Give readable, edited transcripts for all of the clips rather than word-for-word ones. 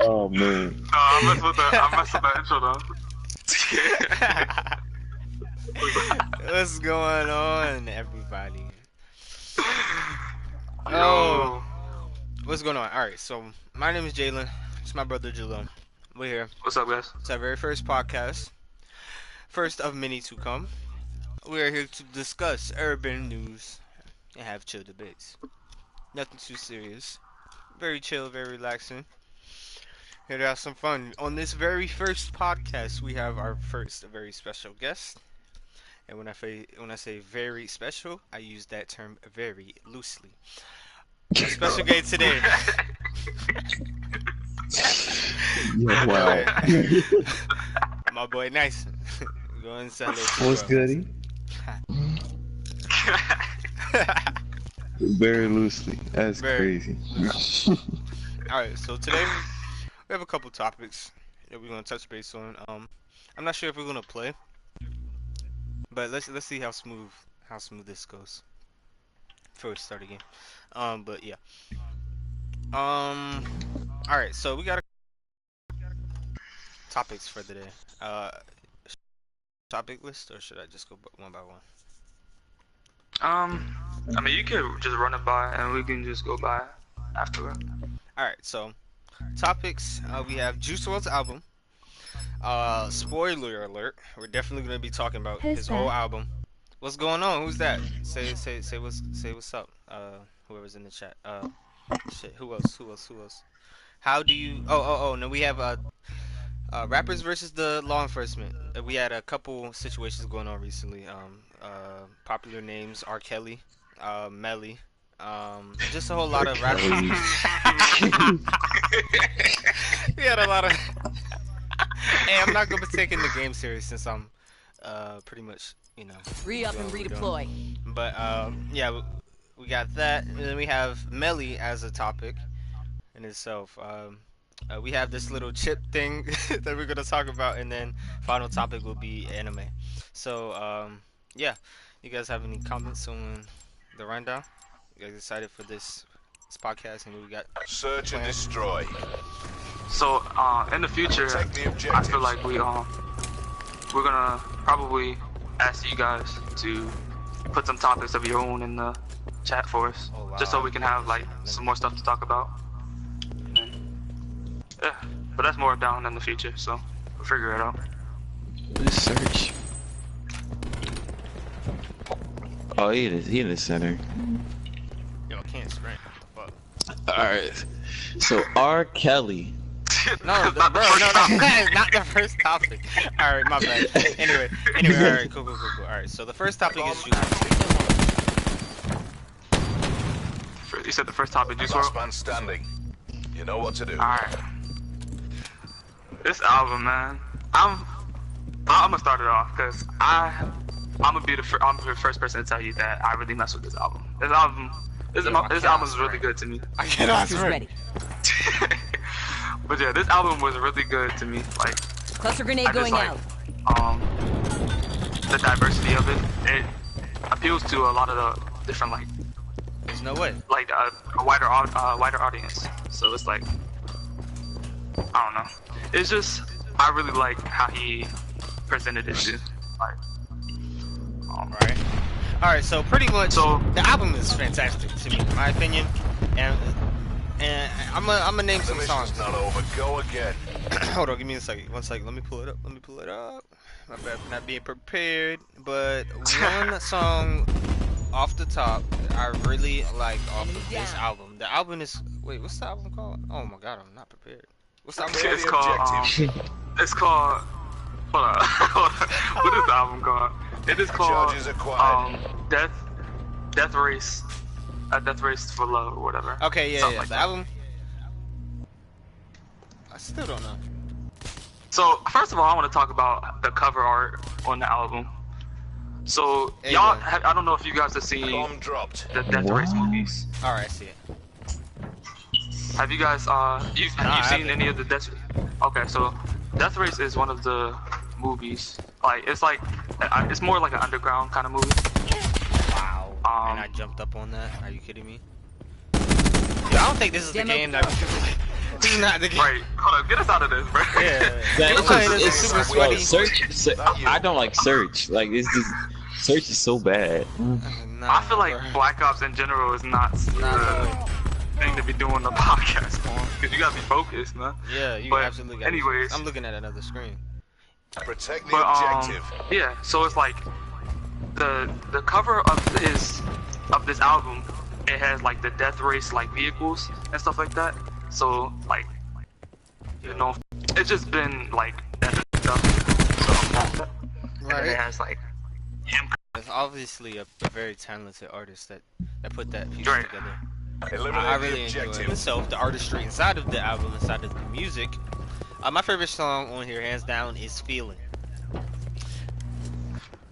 Oh man. No, I messed with that intro though. What's going on, everybody? Oh, Yo, what's going on? All right, so my name is Jalen. It's my brother Jalil. We're here. what's up, guys? It's our very first podcast, first of many to come. We are here to discuss urban news and have chill debates. Nothing too serious. Very chill, very relaxing. Here to have some fun. On this very first podcast, we have our first very special guest. And when I say very special, I use that term very loosely. Our special guest today. Yeah, wow. My boy Nysin. Go and sell it. What's goody? Very loosely. That's Very crazy. Alright, so today we have a couple topics that we're gonna touch base on. I'm not sure if we're gonna play, but let's see how smooth this goes. Before we start again. But yeah. Alright, so we got topics for today. Topic list, or should I just go one by one? I mean, you could just run it by, and we can just go by afterward. Alright, so topics. We have Juice WRLD's album. Spoiler alert. We're definitely gonna be talking about his whole album. What's going on? Who's that? Say what's up. Whoever's in the chat. Shit. Who else? How do you? Oh. No, we have rappers versus the law enforcement. We had a couple situations going on recently. Popular names: R. Kelly, Melly. Just a whole lot of rappers. We had a lot of. Hey, I'm not gonna be taking the game serious since I'm pretty much, you know. Re-up and redeploy. But yeah, we got that, and then we have Melly as a topic in itself. We have this little chip thing that we're gonna talk about, and then final topic will be anime. So yeah, you guys have any comments on the rundown? You guys excited for this podcast and what we got? Search and destroy. So, in the future, I feel like we're gonna probably ask you guys to put some topics of your own in the chat for us, Oh, wow. just so we can have like some more stuff to talk about. Yeah, but that's more down in the future, so we'll figure it out. Just search. Oh, he in the center. Yo, I can't sprint. What the fuck? Alright. So R. Kelly. No, bro, no, that is not the first topic. Alright, my bad. Anyway, alright, cool. Alright, so the first topic is Juice. You said the first topic, Juice Last WRLD? man standing. You know what to do. Alright. This album, man. I'm gonna start it off because I'm the first person to tell you that I really mess with this album. This album is really good to me. I cannot Who's sprint. ready? But yeah, this album was really good to me. Like, Cluster grenade I just going like out. the diversity of it. It appeals to a lot of the different There's no way. like a wider audience. So it's like, I don't know. It's just I really like how he presented it. Like, Alright, so pretty much So- the album is fantastic to me, in my opinion. And I'm gonna name The some songs. mission's not over. Go again. Hold on, give me a second. 1 second. Let me pull it up. My bad for not being prepared. But one song off the top that I really like off of this album. The album is what's the album called? Oh my god, I'm not prepared. What's the album Clear called? it's called. Hold on. What is the album called? It is called Charges acquired. Death Race. Death Race for Love or whatever. Okay, yeah. Something like The that. album. I still don't know. So first of all, I want to talk about the cover art on the album. So Hey, y'all, man. I don't know if you guys have seen Bomb dropped. the Death Race movies. All right, I see it. Have you guys have you I seen haven't. any of the Death? Okay, so Death Race is one of the movies. It's more like an underground kind of movie. Wow. And I jumped up on that. Are you kidding me? Yo, I don't think this is the Demo game that. This is not the game. Right. Hold up. Get us out of this, bro. Yeah. That- We're playing it's- this it's- super yo, sweaty. I don't like Search. Like it's just Search is so bad. Nah, I feel like bro. Black Ops in general is not the thing to be doing the podcast on, because you gotta be focused, man. Yeah, you But absolutely got anyways. I'm looking at another screen. Protect the But objective. yeah. So it's like the cover of this album. It has like the death race like vehicles and stuff like that. So like, you know, it's just been like death and stuff. So and it has like him. It's obviously a very talented artist that put that piece Right. together. Eliminate I the really enjoy it. objective. So the artistry inside of the album, inside of the music. My favorite song on here, hands down, is "Feeling."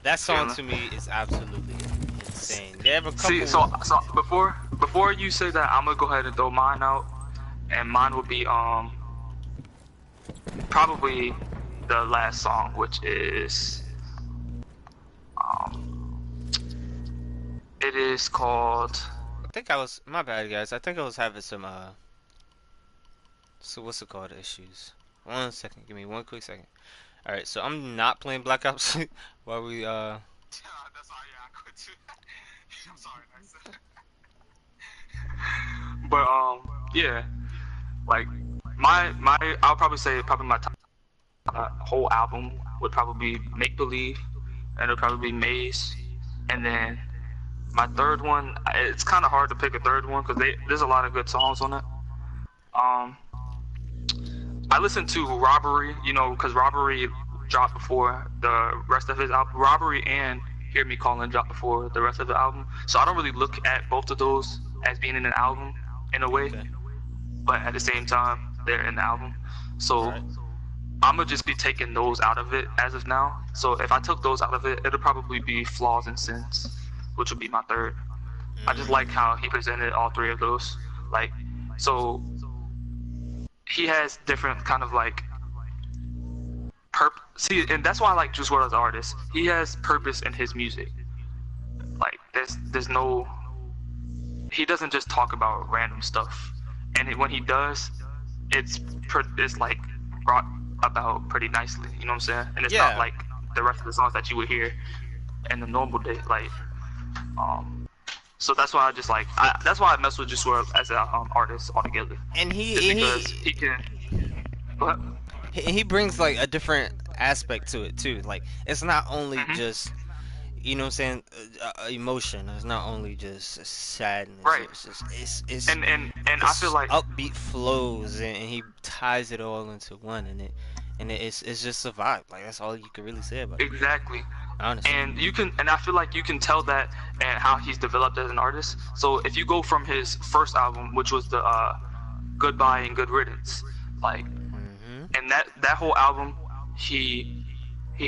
That song to me is absolutely insane. They have a couple. See, so before you say that, I'm gonna go ahead and throw mine out, and mine will be probably the last song, which is it is called. I think I was. My bad, guys. I think I was having some So what's it called? Issues. 1 second. Give me 1 quick second. All right. So I'm not playing Black Ops while we That's all, yeah, I quit too. I'm sorry, But yeah, like I'll probably say my top whole album would probably be Make Believe, and it'll probably be Maze, and then my third one, it's kind of hard to pick a third one because there's a lot of good songs on it. I listened to Robbery, you know, because Robbery dropped before the rest of his album. Robbery and Hear Me Calling dropped before the rest of the album. So I don't really look at both of those as being in an album in a way, but at the same time, they're in the album. So I'm gonna just be taking those out of it as of now. So if I took those out of it, it'll probably be Flaws and Sins, which would be my third. I just like how he presented all three of those. Like, so he has different kind of like see, and that's why I like Juice WRLD as an artist. He has purpose in his music. Like, there's no, he doesn't just talk about random stuff. And when he does, it's like brought about pretty nicely. You know what I'm saying? And it's not like the rest of the songs that you would hear in the normal day. Like, so that's why I just like, that's why I mess with Juice WRLD as an artist altogether. And because he can. What? He brings like a different aspect to it too. Like, it's not only just, you know what I'm saying, emotion. It's not only just sadness. Right. It's and I feel like upbeat flows, and he ties it all into one, and it's just a vibe. Like, that's all you can really say about it. exactly. Honestly. And I feel like you can tell that and how he's developed as an artist. So if you go from his first album, which was the Goodbye and Good Riddance, like, and that whole album, he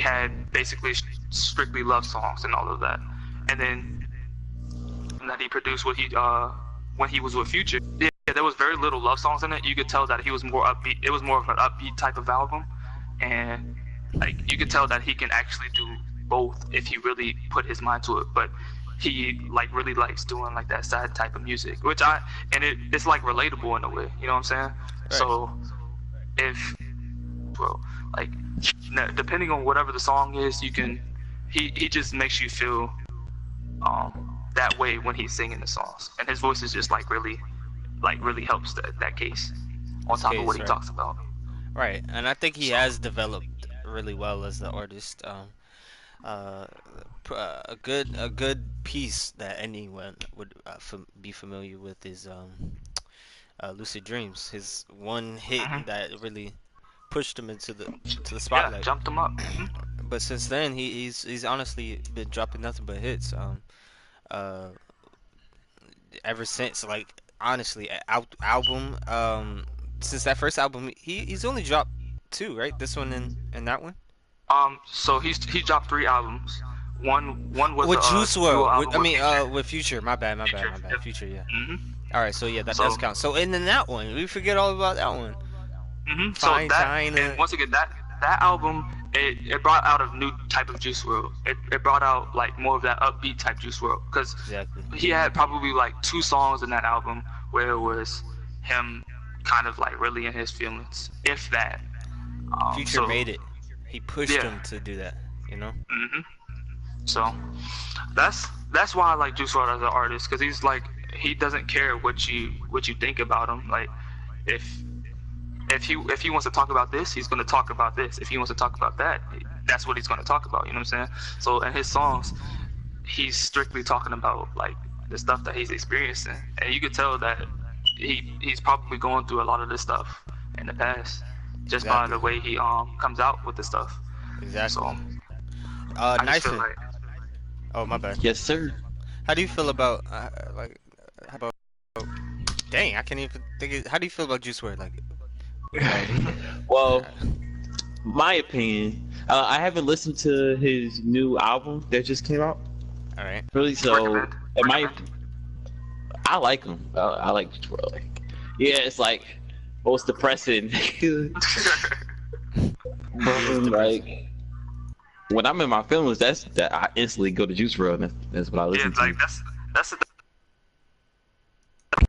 had basically strictly love songs and all of that. And then that he produced when he was with Future, yeah, there was very little love songs in it. You could tell that he was more upbeat. It was more of an upbeat type of album, and like you could tell that he can actually do both if he really put his mind to it. But he like really likes doing like that sad type of music, which it's like relatable in a way. You know what I'm saying? Right. So like depending on whatever the song is, you can he just makes you feel that way when he's singing the songs, and his voice is just like really helps that case on top of what he talks about. Right, and I think he has developed really well as the artist. A good piece that anyone would be familiar with is Lucid Dreams. His one hit that really pushed him into the spotlight. Yeah, jumped him up. But since then, he's honestly been dropping nothing but hits. Ever since, like, honestly, album. Since that first album, he's only dropped 2, right? This one and that one. So he dropped 3 albums. One was with Juice WRLD. with With Future. My bad. Yep. Future, yeah. Mm-hmm. All right, so yeah, that does count. So and then that one, we forget all about that one. Mm-hmm. Fine, so that, China. and once again, that album, it brought out a new type of Juice WRLD. It brought out like more of that upbeat type Juice WRLD, because Exactly. he had probably like 2 songs in that album where it was him kind of like really in his feelings, if that. Future made it. He pushed him to do that. You know. So that's why I like Juice WRLD as an artist, because he's like, he doesn't care what you think about him. Like if he wants to talk about this, he's going to talk about this. If he wants to talk about that, that's what he's going to talk about. You know what I'm saying? So in his songs, he's strictly talking about like the stuff that he's experiencing, and you could tell that he's probably going through a lot of this stuff in the past, just by the way he comes out with the stuff. Exactly. So Nysin. like, Oh, my bad. Yes, sir. How do you feel about like how about? Dang, I can't even think. How do you feel about Juice WRLD? Like, Well, my opinion, I haven't listened to his new album that just came out. all right. Really, so Recommend. I like him. I like Juice WRLD. Like, yeah, it's like most depressing. Like when I'm in my feelings, that I instantly go to Juice WRLD. That's what I listen to. like that's the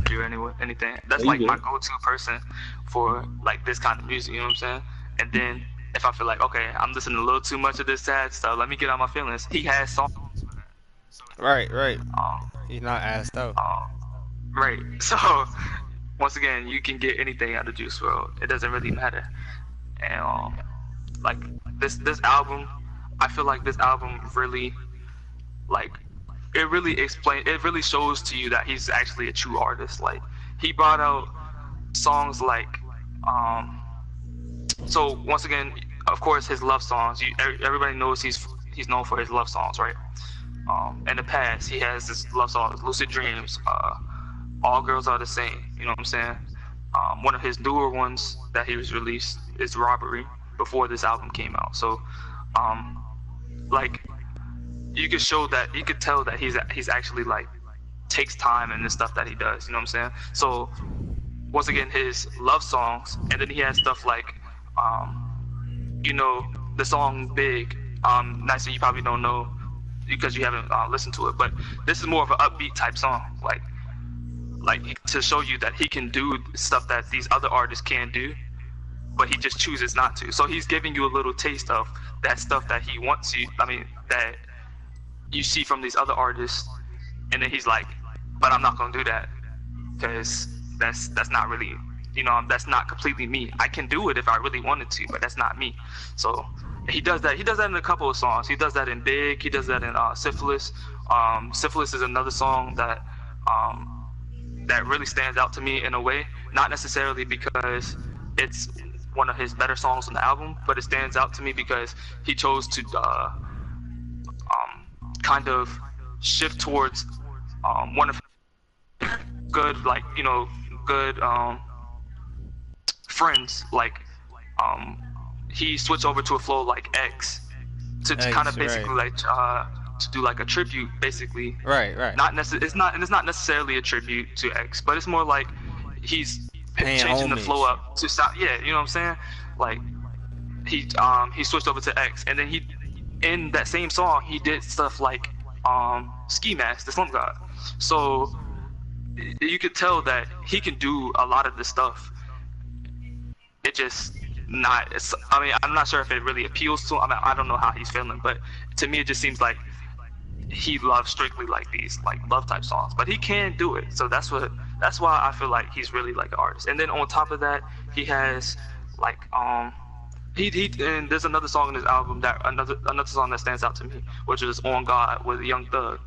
do anything. That's There like you my go. go-to person for like this kind of music. You know what I'm saying? And then if I feel like, okay, I'm listening a little too much of this sad stuff, let me get out my feelings. He has songs for that. Right. He's not asked out. Right. So once again, you can get anything out of Juice WRLD. It doesn't really matter. And like this album, I feel like this album really, like, it really shows to you that he's actually a true artist. Like, he brought out songs like, so once again, of course, his love songs. Everybody knows he's known for his love songs, right? In the past, he has this love songs, Lucid Dreams, All Girls Are the Same. You know what I'm saying? One of his newer ones that he was released is Robbery, before this album came out. So, like, you could tell that he's actually like takes time in the stuff that he does. You know what I'm saying? So once again, his love songs, and then he has stuff like, you know, the song Big. Nysin, you probably don't know because you haven't listened to it, but this is more of an upbeat type song, like to show you that he can do stuff that these other artists can't do, but he just chooses not to. So he's giving you a little taste of that stuff that he wants you. I mean, that you see from these other artists, and then he's like, but I'm not gonna do that because that's not really, you know, that's not completely me. I can do it if I really wanted to, but that's not me. So he does that in a couple of songs. He does that in Big. He does that in Syphilis. Syphilis is another song that that really stands out to me in a way, not necessarily because it's one of his better songs on the album, but it stands out to me because he chose to kind of shift towards one of his good, like, you know, good friends. Like, he switched over to a flow like X to kind of basically like to do like a tribute, basically. Right. It's not necessarily a tribute to X, but it's more like he's changing the flow up to sound. Yeah, you know what I'm saying? Like, he switched over to X, and then he, in that same song, he did stuff like Ski Mask, the Slum God. So you could tell that he can do a lot of this stuff. It just not. I mean, I'm not sure if it really appeals to him. I mean, I don't know how he's feeling, but to me, it just seems like he loves strictly like these like love type songs. But he can do it, so that's why I feel like he's really like an artist. And then on top of that, he has like he and there's another song in his album that another song that stands out to me, which is On God with Young Thug.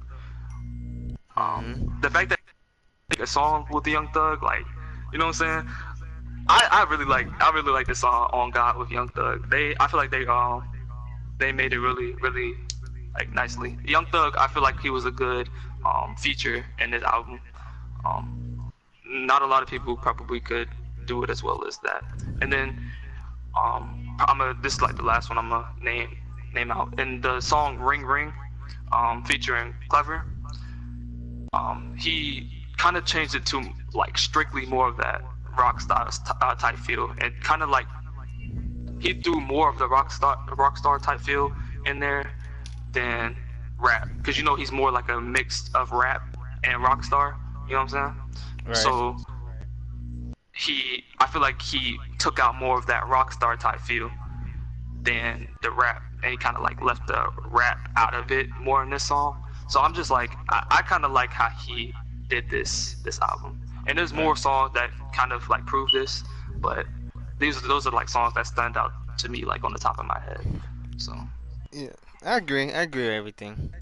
The fact that he make a song with the Young Thug, like, you know what I'm saying? I really like this song On God with Young Thug. I feel like they made it really like nicely. Young Thug, I feel like he was a good feature in this album. Not a lot of people probably could do it as well as that. And then this is like the last one I'm gonna name out. In the song Ring Ring, featuring Clever, he kind of changed it to like strictly more of that rock star type feel, and kind of like he threw more of the rock star type feel in there than rap, because you know he's more like a mix of rap and rock star. You know what I'm saying? Right. So I feel like he took out more of that rock star type feel than the rap, and he kind of like left the rap out of it more in this song. So I'm just like, I kind of like how he did this album. And there's more songs that kind of like prove this, but those are like songs that stand out to me like on the top of my head. So Yeah, I agree with everything.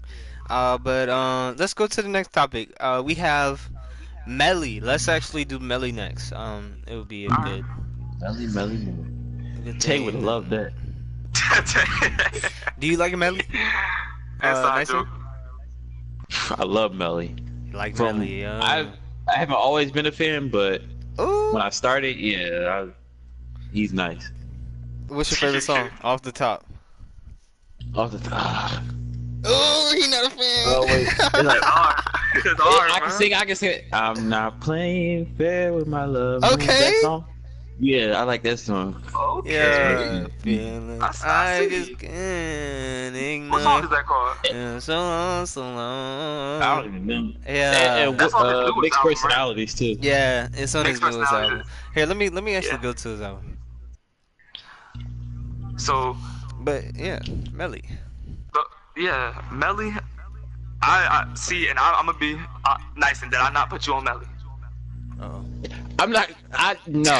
But let's go to the next topic. We have Melly. Let's actually do Melly next. It would be a good. Melly. Good Tay thing. would love that. Do you like Melly? inside Nysin? joke. I love Melly. You like From Melly? I haven't always been a fan, but Ooh. when I started, he's nice. What's your favorite song off the top? Off the top. Oh, he not a fan. Oh wait, it's like, It's hard, I can man. sing. I can sing. I'm not playing fair with my love. Okay. That song? Yeah, I like that song. Okay. Yeah, feeling. I I see. just can't What song is ignore. that called? Yeah, so long, so I don't long. even know. Yeah. And That's on his newest mixed album, right? personalities too. Yeah, it's on his Mixed newest album. Personalities. Here, let me actually Yeah. go to his album. So, But yeah, Melly. yeah, Melly. I see, and I'm gonna be nice, and did I not put you on Melly? Oh. I'm not. No.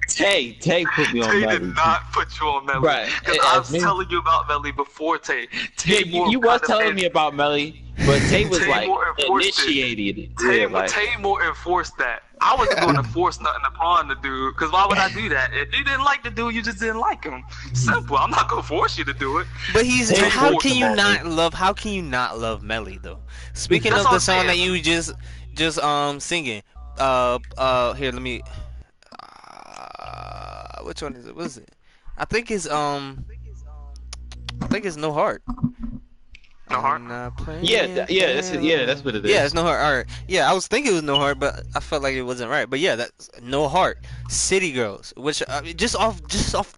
Tay put me on Tay Melly. did not put you on Melly. Right. Because I was Me- telling you about Melly before Tay. Yeah, Tay you was telling me about Melly, but Tay was Tay like more enforced it. initiated it. Tay, Yeah, like, Tay more enforced that. I wasn't going to force nothing upon the dude, because why would I do that? If you didn't like the dude, you just didn't like him. Simple. I'm not going to force you to do it. But he's Tay how forced can you him on not me. love Melly though? Speaking That's of what the I'm song that saying. you just singing. Here, let me which one is it? What is it? I think it's No Heart. No Heart? I'm not playing that's what it is. Yeah, it's No Heart. All right. Yeah, I was thinking it was No Heart, but I felt like it wasn't right. But yeah, that's No Heart. City Girls, which just off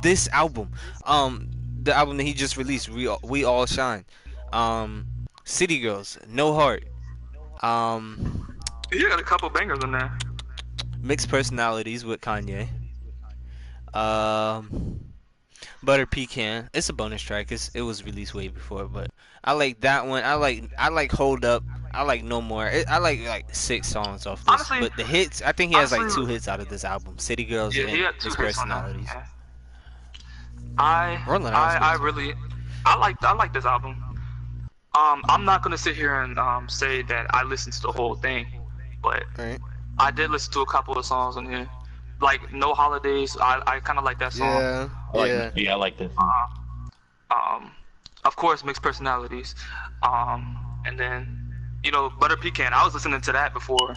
this album, the album that he just released, We All Shine, City Girls, No Heart, You got a couple bangers in there. Mixed Personalities with Kanye, Butter Pecan. It's a bonus track. It was released way before, but I like that one. I like Hold Up. I like No More. I like 6 songs off this. Honestly- But the hits, I think he has like honestly- 2 hits out of this album. City Girls Yeah, and he got 2 Mixed hits on that. Personalities. Yeah. I really like this album. I'm not gonna sit here and say that I listened to the whole thing, but Right. I did listen to a couple of songs on here. Like No Holidays, I kind of like that song. Yeah. I like that. Of course, Mixed Personalities. And then, Butter Pecan. I was listening to that before.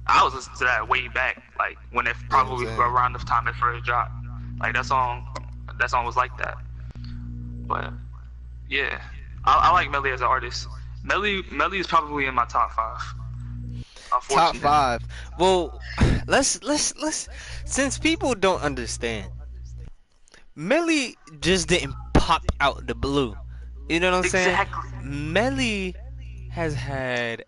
I was listening to that way back, like when it probably Yeah. around the time it first dropped. Like that song was like that. But yeah, I like Melly as an artist. Melly is probably in my top 5. Top Unfortunately. 5. Well, let's since people don't understand, Melly just didn't pop out the blue. You know what I'm saying? Exactly. Melly has had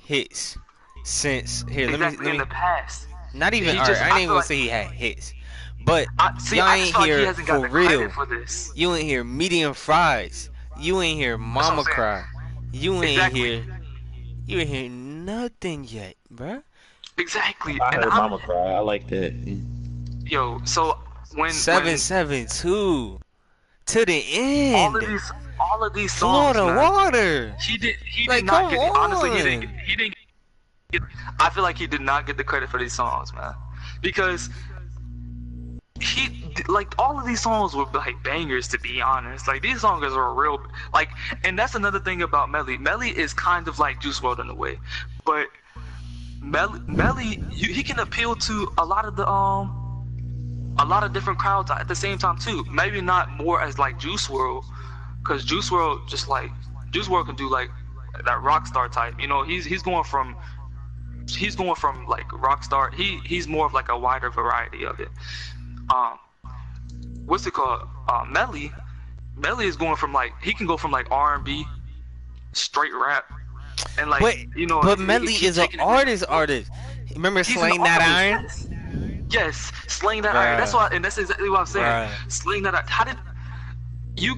hits since here. Exactly Let in me the past. not even. He Alright, just- I I ain't even feel gonna like- say he had hits, but I y'all just ain't feel like he here hasn't got for the credit real. for this. You ain't hear Medium Fries. You ain't hear what Mama I'm saying. Cry. You ain't Exactly. hear. You ain't hear nothing yet, bruh. Exactly. I And heard I'm, Mama cry. I like that. yo, so when 772 to the all end. of these songs, Florida man, Water. he did Like, not come get honestly on. he didn't get, I feel like he did not get the credit for these songs, man, because like all of these songs were like bangers, to be honest. Like these songs are real, like, and that's another thing about Melly. Melly is kind of like Juice WRLD in a way, but Melly he can appeal to a lot of different crowds at the same time too. Maybe not more as like Juice WRLD, because Juice WRLD can do like that rock star type. He's going from like rock star. He's more of like a wider variety of it. What's it called? Melly is going from like, he can go from like R&B, straight rap, and like But he Melly keep is an taking it- artist. Remember He's Slaying an That artist, Iron? Yes, Slaying That Iron. That's why, and that's exactly what I'm saying. Bruh. Slaying That Iron. How did you?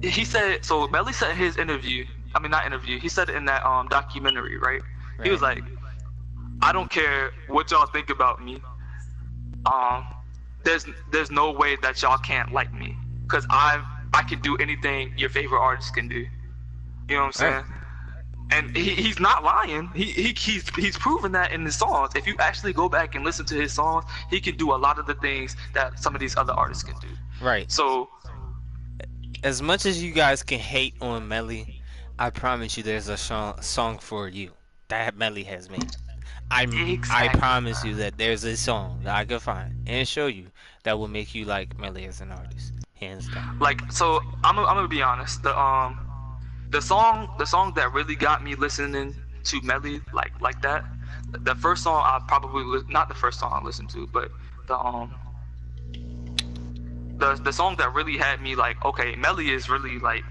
He said so. Melly said in his interview. I mean, not interview. He said it in that documentary, right? He was like, I don't care what y'all think about me. There's no way that y'all can't like me, cause I can do anything your favorite artist can do. You know what I'm saying? Right. And he's not lying. He's proven that in his songs. If you actually go back and listen to his songs, he can do a lot of the things that some of these other artists can do. Right. So As much as you guys can hate on Melly, I promise you there's a song for you that Melly has made. I Exactly. promise you that there's a song that I can find and show you that will make you like Melly as an artist, hands down. like, so I'm gonna be honest. The song that really got me listening to Melly like that. The first song I probably not the first song I listened to, but the song that really had me like, okay, Melly is really like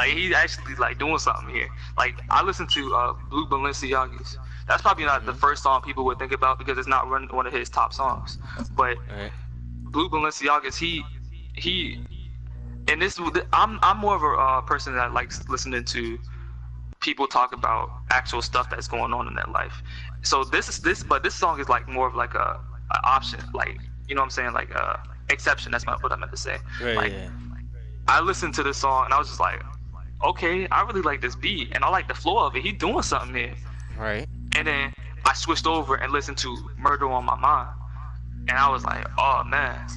he's actually like doing something here. Like, I listened to Blue Balenciagas. That's probably not the first song people would think about because it's not one of his top songs. But Right. Blue Balenciagas, he and this I'm more of a person that likes listening to people talk about actual stuff that's going on in their life. So this song is like more of like a option, like, you know what I'm saying, like a exception. That's what I meant to say. Right, Like, yeah. I listened to this song and I was just like, okay, I really like this beat and I like the flow of it. He doing something here. Right. And then I switched over and listened to Murder on My Mind, and I was like, oh man.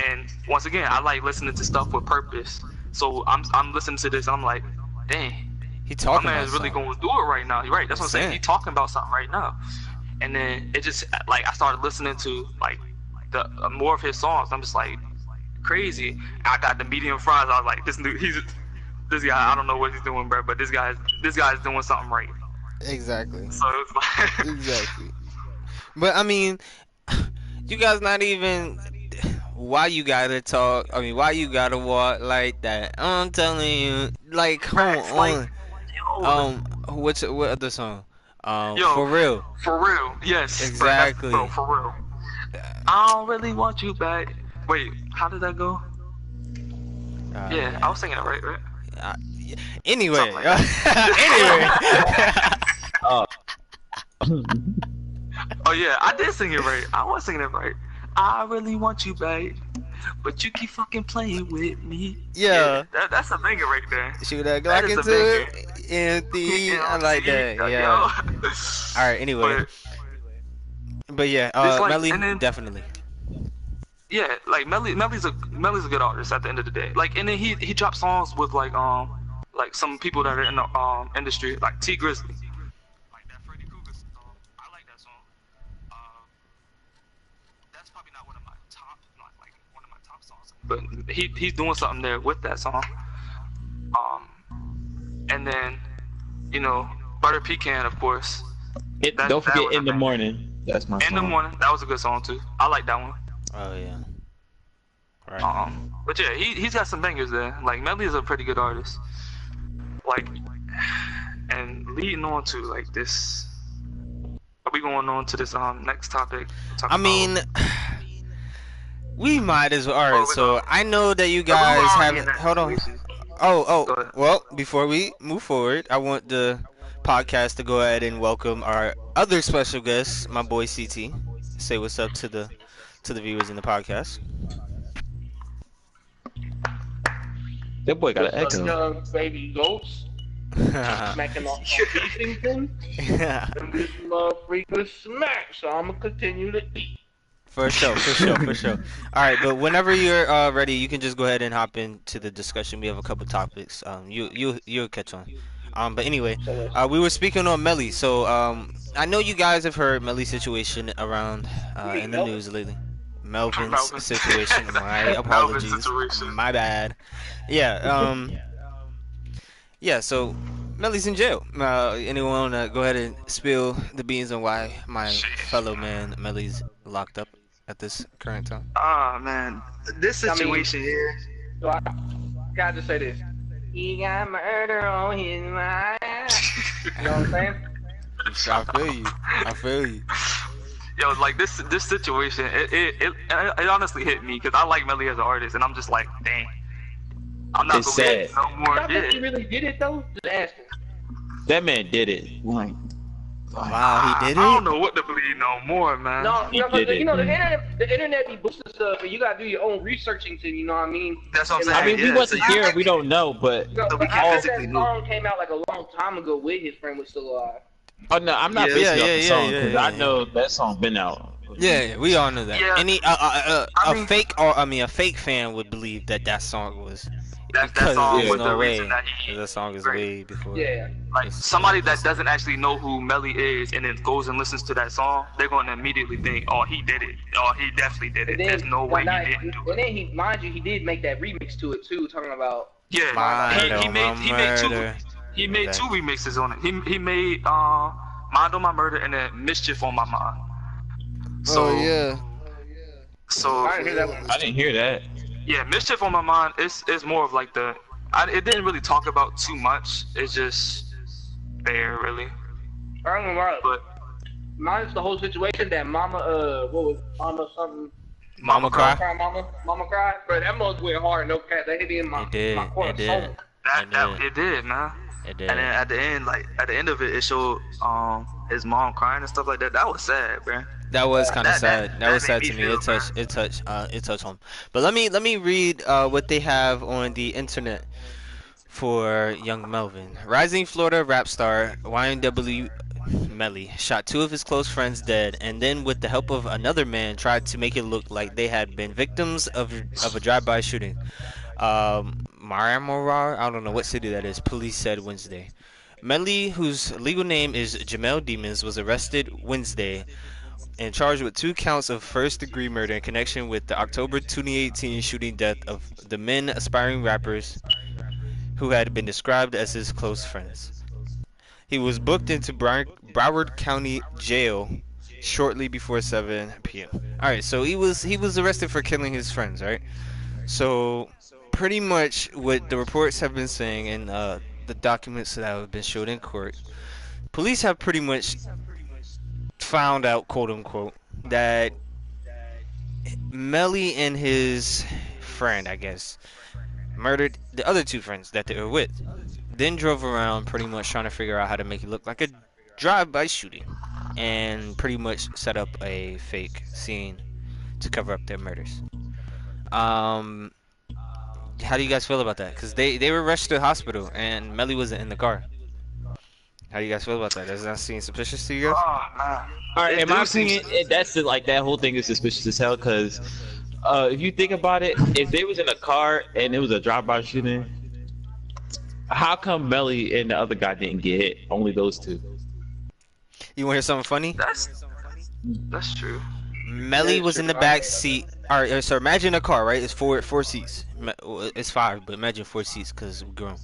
And once again, I like listening to stuff with purpose. So I'm listening to this and I'm like, dang, He my talking man about is really something. going to do it right now. You're right. That's what I'm saying. Saying. He's talking about something right now. And then it just, like, I started listening to like the more of his songs. I'm just like, crazy. I got the medium fries. I was like, this guy. I don't know what he's doing, bro, but this guy's doing something right. Exactly. So it's like, Exactly. But I mean, you guys not even. Why you gotta talk? I mean, why you gotta walk like that? I'm telling you, like, come Facts, on. like, What other song? Yo, For real. For real, yes. Exactly. Bro, for real. I don't really want you back. Wait, how did that go? Yeah, I was singing it right? Anyway. Something like Anyway. Oh yeah, I did sing it right. I was singing it right. I really want you back, but you keep fucking playing with me. Yeah. That's a banger right there. Shoot that That Glock is a into banger. it. Empty. I like that. Yeah. Alright, anyway. But yeah, It's like- Melly, and then- definitely. Yeah, like Melly's a good artist at the end of the day. Like, and then he dropped songs with like some people that are in the industry, like T Grizzly. Like that Freddy Krueger song, I like that song. That's probably not one of my top songs, but he's doing something there with that song. And then, you know, Butter Pecan, of course. Don't forget In the Morning. That's my song. In the Morning, that was a good song too. I like that one. Oh yeah. Right. But yeah, he's got some bangers there. Like, Melly is a pretty good artist. Like, and leading on to like this, are we going on to this next topic? I mean, we might as well. Alright, so I know that you guys haven't. Hold on. Go Oh, ahead. well, before we move forward, I want the podcast to go ahead and welcome our other special guest, my boy CT. Say what's up to the viewers in the podcast. That boy got an What's up, echo. young baby goats? Smacking off my Beefington. And this freaking smack, so I'm gonna continue to eat. For sure. All right, but whenever you're ready, you can just go ahead and hop into the discussion. We have a couple topics. You'll catch on. But anyway, we were speaking on Melly. So I know you guys have heard Melly's situation around in the news lately. Melvin's Melvin. situation. My Melvin's apologies. situation. My bad. Yeah. Yeah. So Melly's in jail. Anyone wanna go ahead and spill the beans on why my fellow man Melly's locked up at this current time? Ah, man, this situation here. So I gotta say this. He got murder on his mind. You know what I'm saying? I feel you. I feel you. Yo, like this situation, it honestly hit me because I like Melly as an artist, and I'm just like, dang, I'm not It's gonna get sad. no more. Y'all think he Yeah. really did it though? Just asking. That man did it. Like, Wow, he did I don't it. know what to believe no more, man. No, He you know, 'cause, did it. you know the internet be boosting stuff, and you gotta do your own researching to, you know what I mean? That's what I'm And, saying. I mean, we Yeah, wasn't so you- here. We don't know, but You know, So we I can't heard physically that know. song came out like a long time ago with his friend was still alive. oh no, I'm not Yeah. basing Yeah, off the yeah, song yeah, because yeah, I yeah. know that song been out. Yeah, we all know that. Yeah. Any I a mean- fake or a fake fan would believe that song was that because song there's was no the way reason that he. that song is Great. way before. Yeah. Like It's- somebody that doesn't actually know who Melly is and then goes and listens to that song, they're going to immediately think, "Oh, he did it. Oh, he definitely did it." And then, There's no way now, he didn't do and it. then mind you, he did make that remix to it too, talking about. Yeah, Mind he on made my murder. he made Okay. two remixes on it. He made Mind on My Murder and then Mischief on My Mind. So Oh yeah. so I didn't hear that one. I didn't hear that. yeah, Mischief on My Mind is more of like it didn't really talk about too much. It's just there really. I don't know why. But Mine's the whole situation that Mama, what was Mama something? Mama cry. Mama cry. But that mug went hard, no cat. That hit me in my, It did, my core it did. soul. it did, man. It did. And then at the end of it, it showed his mom crying and stuff like that. That was sad, man. That was kind of that- sad. that Was sad made to me me. feel It touched home. But let me read what they have on the internet for young Melvin. Rising Florida rap star YNW Melly shot two of his close friends dead, and then with the help of another man tried to make it look like they had been victims of a drive-by shooting. Maramorar, I don't know what city that is. Police said Wednesday. Melly, whose legal name is Jamel Demons, was arrested Wednesday and charged with 2 counts of first-degree murder in connection with the October 2018 shooting death of the men aspiring rappers who had been described as his close friends. He was booked into Broward County Jail shortly before 7 p.m. All right, so he was arrested for killing his friends, right? So pretty much what the reports have been saying and the documents that have been showed in court, police have pretty much found out, quote unquote, that Melly and his friend, I guess, murdered the other 2 friends that they were with. Then drove around pretty much trying to figure out how to make it look like a drive-by shooting and pretty much set up a fake scene to cover up their murders. How do you guys feel about that? Because they were rushed to the hospital and Melly wasn't in the car. How do you guys feel about that? Does that seem suspicious to you guys? Oh man. All right, It in my do seem- opinion, that whole thing is suspicious as hell. Because if you think about it, if they was in a car and it was a drive-by shooting, how come Melly and the other guy didn't get hit? Only those 2. You want to hear something funny? That's true. Melly was in the back seat. All right, so imagine a car, right? It's four seats. It's 5, but imagine 4 seats because we're grown.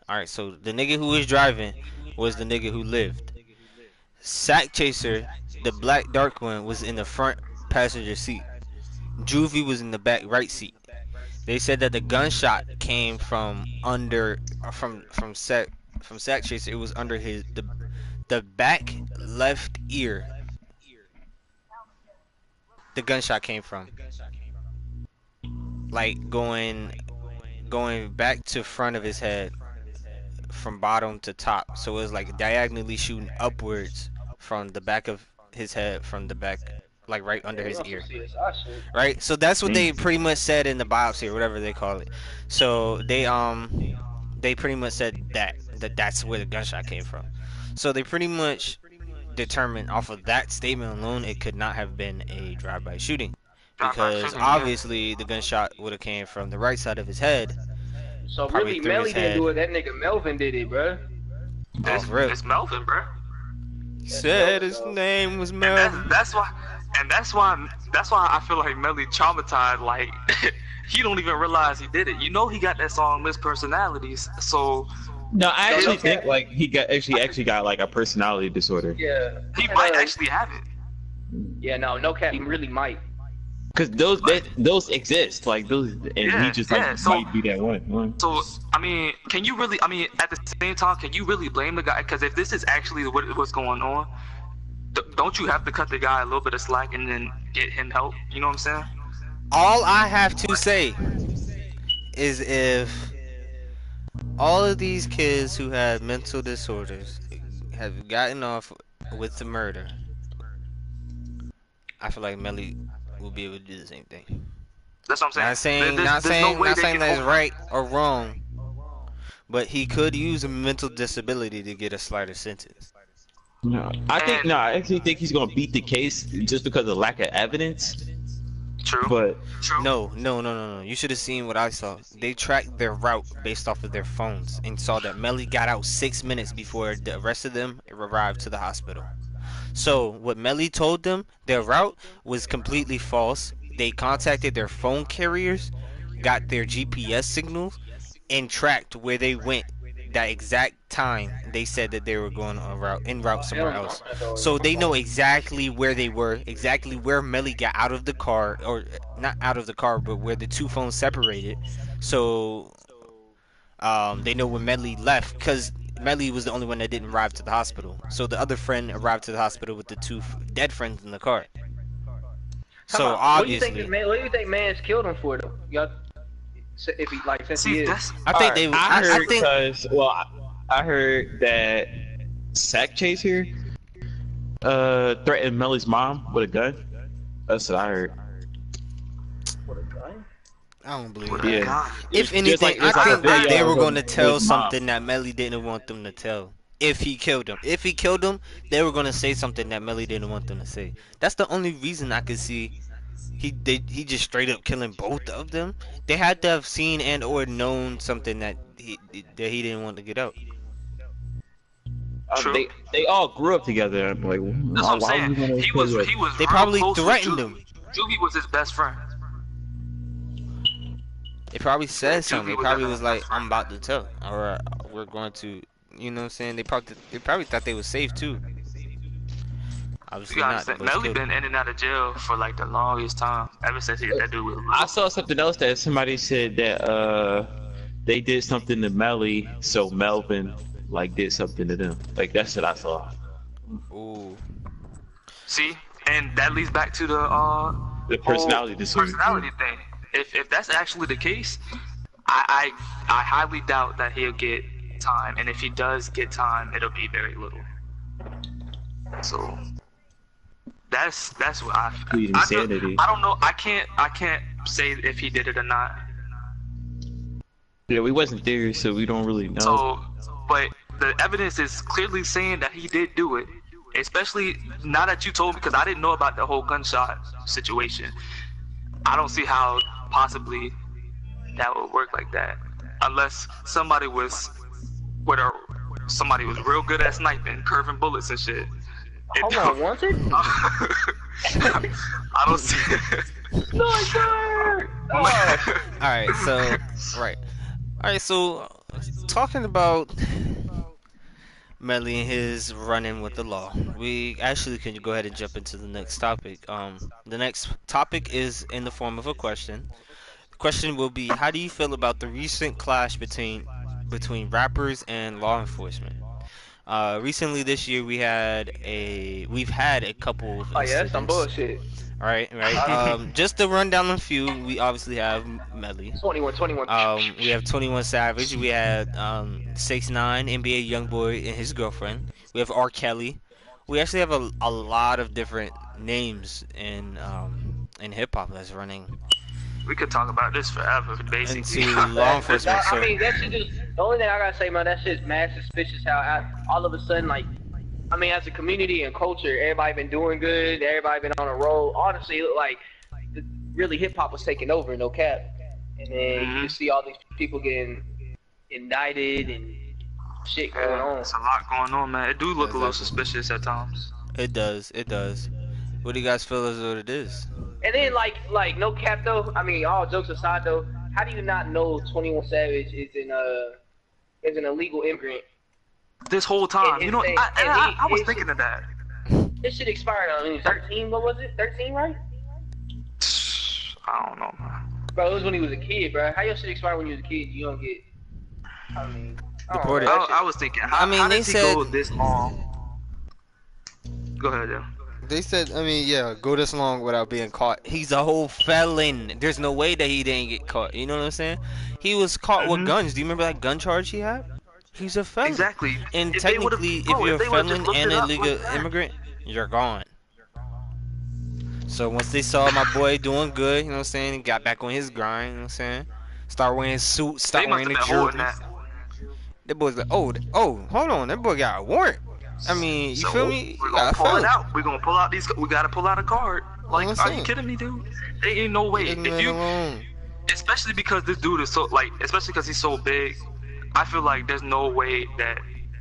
All right, so the nigga who was driving was the nigga who lived. Sack Chaser, the black dark one, was in the front passenger seat. Juvie was in the back right seat. They said that the gunshot came from Sack Chaser. It was under the back left ear. The gunshot came from, like going back to front of his head from bottom to top. So it was like diagonally shooting upwards from the back of his head, from the back, like right under his ear. Right? So that's what they pretty much said in the biopsy or whatever they call it. So they pretty much said that's where the gunshot came from. So they pretty much determined off of that statement alone it could not have been a drive-by shooting, because obviously the gunshot would have came from the right side of his head. So Probably really, through Melly his didn't head. do it. That nigga Melvin did it, bro. That's real. It's Melvin, bro. Said his name was Melvin. That's why I feel like Melly traumatized. Like he don't even realize he did it. You know, he got that song Miss Personalities. So No, I actually think like he actually got like a personality disorder. Yeah. he might actually have it. Yeah, no cap. He really might. Because those exist, like those, and he just like so, might be that one. So I mean, can you really? I mean, at the same time, can you really blame the guy? Because if this is actually what's going on, don't you have to cut the guy a little bit of slack and then get him help? You know what I'm saying? All I have to say is if all of these kids who have mental disorders have gotten off with the murder, I feel like Melly will be able to do the same thing. That's what I'm saying. Not saying that it's hold- right or wrong, but he could use a mental disability to get a slighter sentence. No, I actually think he's gonna beat the case just because of lack of evidence. True. But True. No. You should have seen what I saw. They tracked their route based off of their phones and saw that Melly got out 6 minutes before the rest of them arrived to the hospital. So what Melly told them, their route was completely false. They contacted their phone carriers, got their GPS signals, and tracked where they went that exact time they said that they were going en route somewhere else. So they know exactly where they were, exactly where Melly got out of the car, or not out of the car, but where the two phones separated. So they know when Melly left, because Melly was the only one that didn't arrive to the hospital. So the other friend arrived to the hospital with the two dead friends in the car. So obviously, what do you think man's killed him for though? Y'all, if he like since he is. I think they. I heard that Sack Chase here threatened Melly's mom with a gun. That's what I heard. What a gun? I don't believe What that. a Yeah. guy. If anything, I think that they were going to tell something that Melly didn't want them to tell. If he killed him, they were going to say something that Melly didn't want them to say. That's the only reason I could see he just straight up killing both of them. They had to have seen and or known something that he didn't want to get out. They all grew up together. I'm like, That's what I'm saying. He was They real probably close with threatened Juvie. him. Juvie was his best friend. They probably said Yeah, something. They Juvie was probably definitely was like, best "I'm about to tell," or "We're going to," you know what I'm saying? They probably thought they was safe too. Obviously You gotta not. understand, but it's Melly good. been in and out of jail for like the longest time. Ever since that dude was I saw something else that somebody said that they did something to Melly, so Melvin like did something to them. Like that's what I saw. Ooh. See, and that leads back to the The personality whole disorder. personality thing. If that's actually the case, I highly doubt that he'll get time, and if he does get time, it'll be very little. So that's what I Complete feel. insanity. I don't know. I can't say if he did it or not. Yeah, we wasn't there, so we don't really know. So, but the evidence is clearly saying that he did do it. Especially now that you told me, because I didn't know about the whole gunshot situation. I don't see how possibly that would work like that, unless somebody was real good at sniping, curving bullets and shit. Hold on, was it? I don't see. Sniper! Oh. Alright, so talking about Melly and his run-in with the law, we actually can go ahead and jump into the next topic. The next topic is in the form of a question. The question will be, how do you feel about the recent clash between rappers and law enforcement? Recently this year we've had a couple of Oh yeah, that's some incidents. bullshit. Right. Just to run down a few, we obviously have Melly. 21. We have 21 Savage. We had 6ix9ine, NBA YoungBoy, and his girlfriend. We have R. Kelly. We actually have a lot of different names in hip hop that's running We could talk about this forever, basically. into law enforcement. I mean, that shit just, the only thing I gotta say about that shit is mad suspicious how all of a sudden, like, I mean, as a community and culture, everybody been doing good, everybody been on a roll. Honestly, it looked like really hip hop was taking over, no cap. And then you see all these people getting indicted and shit going on. There's a lot going on, man. It do look a little suspicious at times. It does. What do you guys feel as though it is? And then like no cap though. I mean, all jokes aside though, how do you not know 21 Savage is an illegal immigrant? This whole time, And you know, his I was thinking of that. This shit expired on 13. What was it? 13, right? I don't know, man. Bro, it was when he was a kid, bro. How your shit expire when you was a kid? You don't get. I mean, I don't know, Deported. that shit- I was thinking, how they does he said go this long? Go ahead, yeah. they said, I mean, yeah, go this long without being caught. He's a whole felon. There's no way that he didn't get caught. You know what I'm saying? He was caught with guns. Do you remember that gun charge he had? He's a felon. Exactly. And If they would've- technically, bro, if you're if a they would've just felon looked and it an up illegal like that. immigrant, you're gone. So once they saw my boy doing good, you know what I'm saying, he got back on his grind, you know what I'm saying? Start wearing suits, They start must wearing have the been holding jerseys. that. That boy's like, oh, hold on, that boy got a warrant. I mean, you So feel me? we're You gonna got a pull it felon. out. We're gonna pull out these. We gotta pull out a card. Like, I'm are you saying. kidding me, dude? There ain't no way. Leave If me you, alone. especially because this dude is so like, especially because he's so big, I feel like there's no way that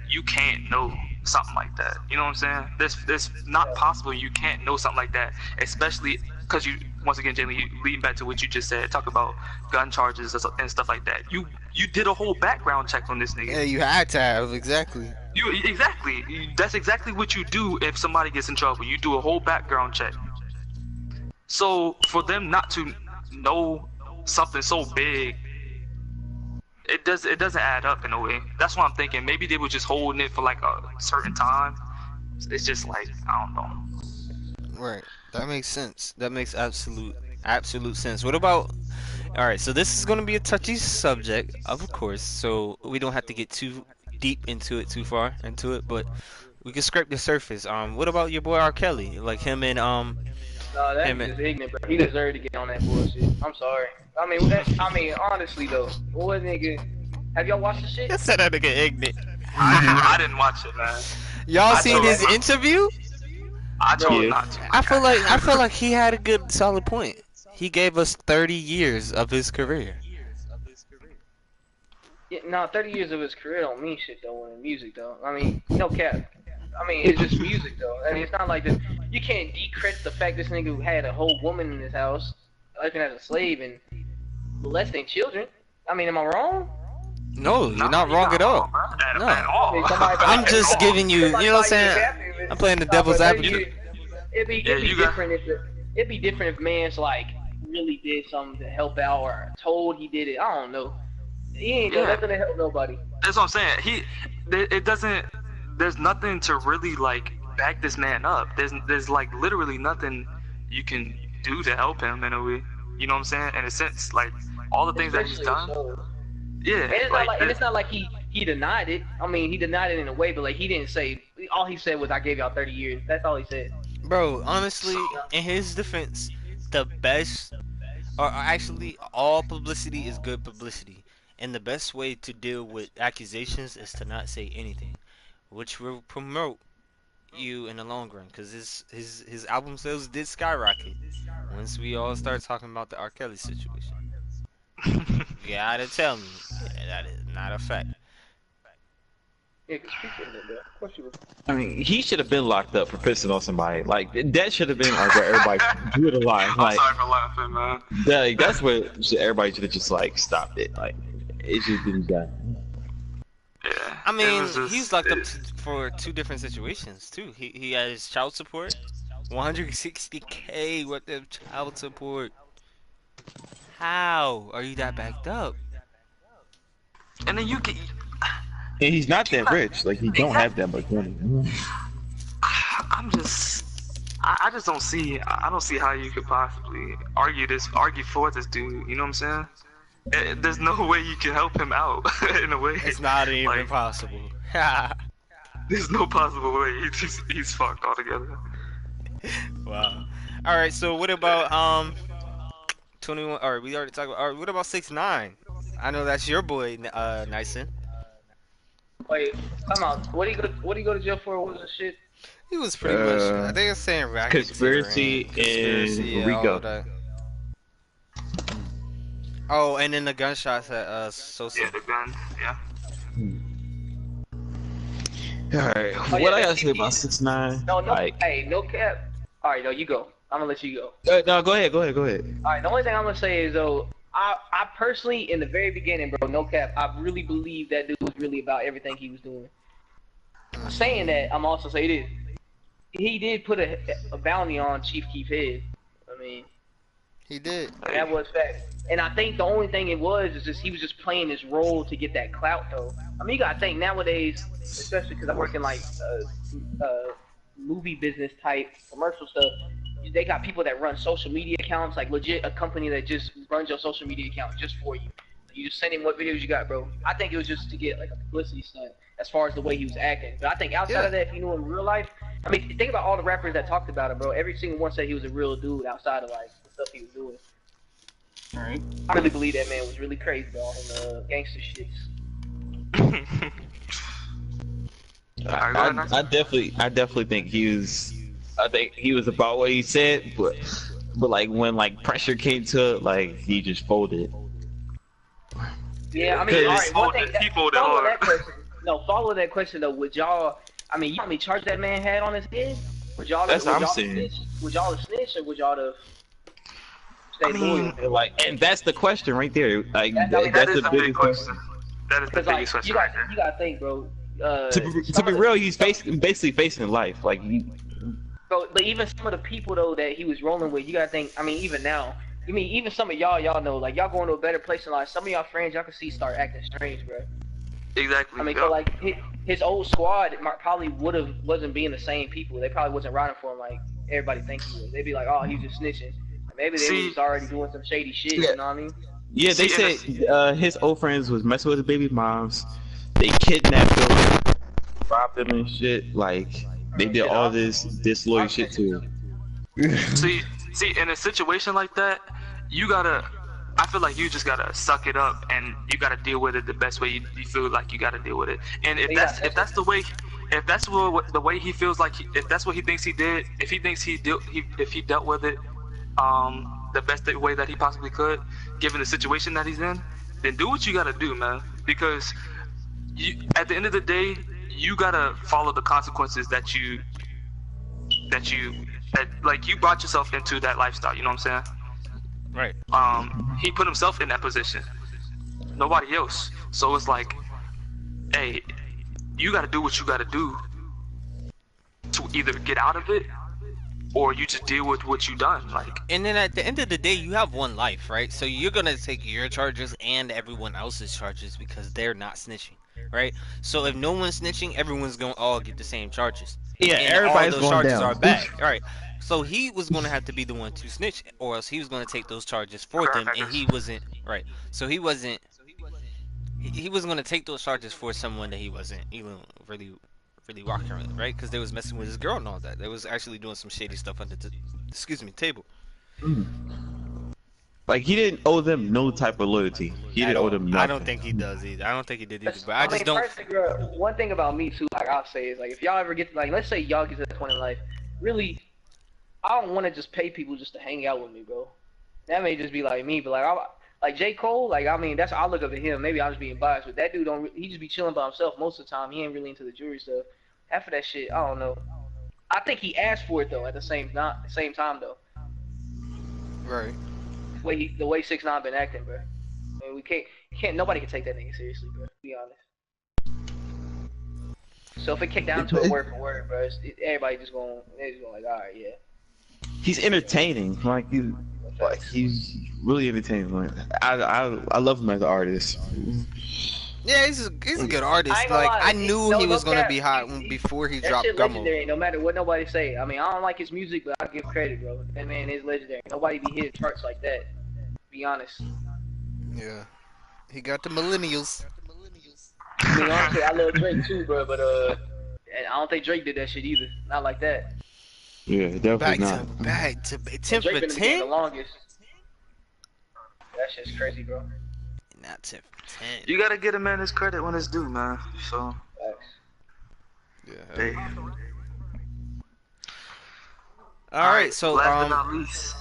you can't know something like that. You know what I'm saying? This not possible. You can't know something like that, especially because you, once again, Jalen, you leading back to what you just said, talk about gun charges and stuff like that. You did a whole background check on this nigga. Yeah, you had to have, exactly. You exactly. That's exactly what you do if somebody gets in trouble. You do a whole background check. So for them not to know something so big, it doesn't add up in a way. That's what I'm thinking. Maybe they were just holding it for like a certain time. It's just like, I don't know. Right. That makes sense. That makes absolute sense. What about? All right. So this is going to be a touchy subject, of course. So we don't have to get too deep into it, too far into it, but we can scrape the surface. What about your boy R. Kelly? Like him and No, that's Him just ignorant, bro. He deserved to get on that bullshit. I'm sorry. I mean, honestly though, what nigga? Have y'all watched the shit? I said that nigga ignorant. I didn't watch it, man. Y'all I seen told his you. interview? I chose Yeah. not to. I feel like he had a good solid point. He gave us 30 years of his career. Yeah, no, 30 years of his career don't mean shit though in music though. I mean, no cap. I mean, it's just music though. I mean, it's not like this. You can't decredit the fact this nigga had a whole woman in his house, living as a slave and molesting children. I mean, am I wrong? No, you're not wrong at all. No. At all. I mean, somebody- I'm just At all. giving you, you know what I'm saying? I'm playing the devil's advocate. It'd be different if man's like really did something to help out or told he did it. I don't know. He ain't doing nothing to help nobody. That's what I'm saying. It doesn't. There's nothing to really like back this man up. There's like literally nothing you can do to help him in a way. You know what I'm saying? In a sense, like all the things that he's done. Yeah. And it's not like he denied it. I mean, he denied it in a way, but like he didn't say. All he said was, "I gave y'all 30 years." That's all he said. Bro, honestly, in his defense, the best, or actually all publicity is good publicity. And the best way to deal with accusations is to not say anything, which will promote you in the long run. Because his album sales did skyrocket once we all start talking about the R. Kelly situation. You gotta tell me that is not a fact. Yeah, 'cause people did that. Of course you would. I mean, he should have been locked up for pissing on somebody. Like that should have been like where everybody drew the line. I'm Like, sorry for laughing, man. that's where everybody should have just like stopped it. Like it should have been done. Yeah. I mean, It was just- he's locked up for two different situations too. He had his child support, 160K worth of child support. How are you that backed up? And then you can. And he's not that rich. Like he don't have that much money. I'm just. I just don't see. I don't see how you could possibly argue for this dude. You know what I'm saying? There's no way you can help him out in a way. It's not even Like, possible. There's no possible way. He's fucked altogether. Wow. All right. So what about 21? Or we already talked about. All right. What about 6ix9ine? I know that's your boy, Nysin. Wait, come on. What do you go to jail for? What was the shit? He was pretty much. I think it's saying racketeering, Conspiracy and yeah, RICO. all that. Oh, and then the gunshots at Sosa. Yeah, the gun. Yeah. Alright, Oh, what yeah, I gotta that's say about 6ix9ine? No, Like, hey, no cap. All right, no, you go. I'm gonna let you go. no, go ahead. All right, the only thing I'm gonna say is though, I personally, in the very beginning, bro, no cap, I really believe that dude was really about everything he was doing. Saying that, I'm also saying this. He did put a bounty on Chief Keef's head. I mean, He did. That was fact. And I think the only thing it was is just he was just playing this role to get that clout though. I mean, you gotta think nowadays, especially because I work in like movie business type commercial stuff. They got people that run social media accounts, like legit a company that just runs your social media account just for you. You just send him what videos you got, bro. I think it was just to get like a publicity stunt as far as the way he was acting. But I think outside of that, if you knew him in real life, I mean, think about all the rappers that talked about him, bro. Every single one said he was a real dude outside of like the stuff he was doing. Alright. I really believe that man was really crazy, bro, on the gangster shits. I definitely think he was. I think he was about what he said, but like when like pressure came to it, like he just folded. Yeah, I mean, all right. One thing, he folded follow hard. that question. No, follow that question though. Would y'all? I mean, you know how many charges that man had on his head? Would y'all? That's what I'm y'all saying. snitch? Would y'all have snitched or would y'all have stayed loyal? Like, and that's the question right there. Like, That that's is the the big biggest question. That is the Because like biggest question you right got there. you got to think, bro. To be real, he's basically facing life. Like, But even some of the people though that he was rolling with, you gotta think. I mean, even now, I mean, even some of y'all know, like y'all going to a better place in life. Some of y'all friends, y'all can see start acting strange, bro. Exactly. I mean, yep. so like his old squad probably wasn't being the same people. They probably wasn't riding for him like everybody thinks he was. They'd be like, oh, he's just snitching. Maybe they was already doing some shady shit. Yeah. You know what I mean? yeah, they said his old friends was messing with his baby moms. They kidnapped him, robbed him and shit. Like, they did all this disloyal shit to him. See, in a situation like that, you gotta. I feel like you just gotta suck it up, and you gotta deal with it the best way you feel like you gotta deal with it. And if that's the way, if that's the way he feels like, if that's what he thinks he did, if he thinks if he dealt with it, the best way that he possibly could, given the situation that he's in, then do what you gotta do, man. Because at the end of the day, you gotta follow the consequences that like you brought yourself into that lifestyle. You know what I'm saying? Right. He put himself in that position. Nobody else. So it's like, hey, you gotta do what you gotta do to either get out of it or you just deal with what you done. Like, And then at the end of the day, you have one life, right? So you're gonna take your charges and everyone else's charges because they're not snitching, right? So if no one's snitching, everyone's gonna all get the same charges. Yeah, And everybody's all those going charges down. are bad, all right? So he was gonna have to be the one to snitch, or else he was gonna take those charges for them, and he wasn't right. So he wasn't. He was gonna take those charges for someone that he wasn't even really rocking with, right? Because they was messing with his girl and all that. They was actually doing some shady stuff under the table. Like, he didn't owe them no type of loyalty. He didn't owe them nothing. I don't think he does either. I don't think he did either. But I just mean, don't. personally, bro, one thing about me too, like I'll say is like if y'all ever get like, let's say y'all get to that point in life, really, I don't want to just pay people just to hang out with me, bro. That may just be like me, but like J. Cole, like I mean, that's I look up at him. Maybe I'm just being biased, but that dude he just be chilling by himself most of the time. He ain't really into the jewelry stuff. Half of that shit, I don't know. I think he asked for it though. At the same time though. Right. The way 6ix9ine been acting, bro. I mean, nobody can take that nigga seriously, bro. To be honest. So if it kicked down to a word for word, bro, everybody just going like, all right, yeah. He's entertaining. Like, he's really entertaining. Like, I love him as an artist. Yeah, he's a good artist. I ain't gonna Like lie, I knew he was gonna be hot before he That dropped shit Gummo. legendary, no matter what nobody say. I mean, I don't like his music, but I give credit, bro. That man is legendary. Nobody be hitting charts like that. Be honest. Yeah, he got the millennials. I mean, honestly, I love Drake too, bro, but and I don't think Drake did that shit either. Not like that. Yeah, definitely not. Back to 10 Drake for been in the game the 10. longest. That shit's crazy, bro. Not 10 for 10. you gotta get a man his credit when it's due, man. So, Facts. Yeah. hey. All right, so last but not least.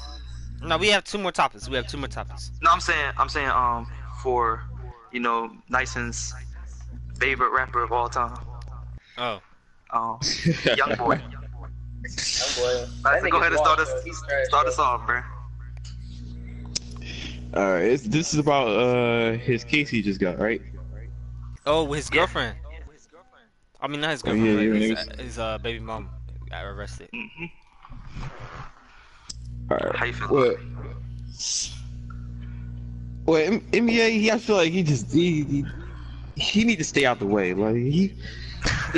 no, we have two more topics. No, No, I'm saying, for, you know, Nyson's favorite rapper of all time, Oh, Young Boy. Boy. Nice, go ahead and start Start us off, bro. Alright, this is about his case he just got, right? oh, his girlfriend. I mean, not his girlfriend, yeah, but his baby mom got arrested. How Alright. you feel? Well, Well, NBA, I feel like he need to stay out the way. Like he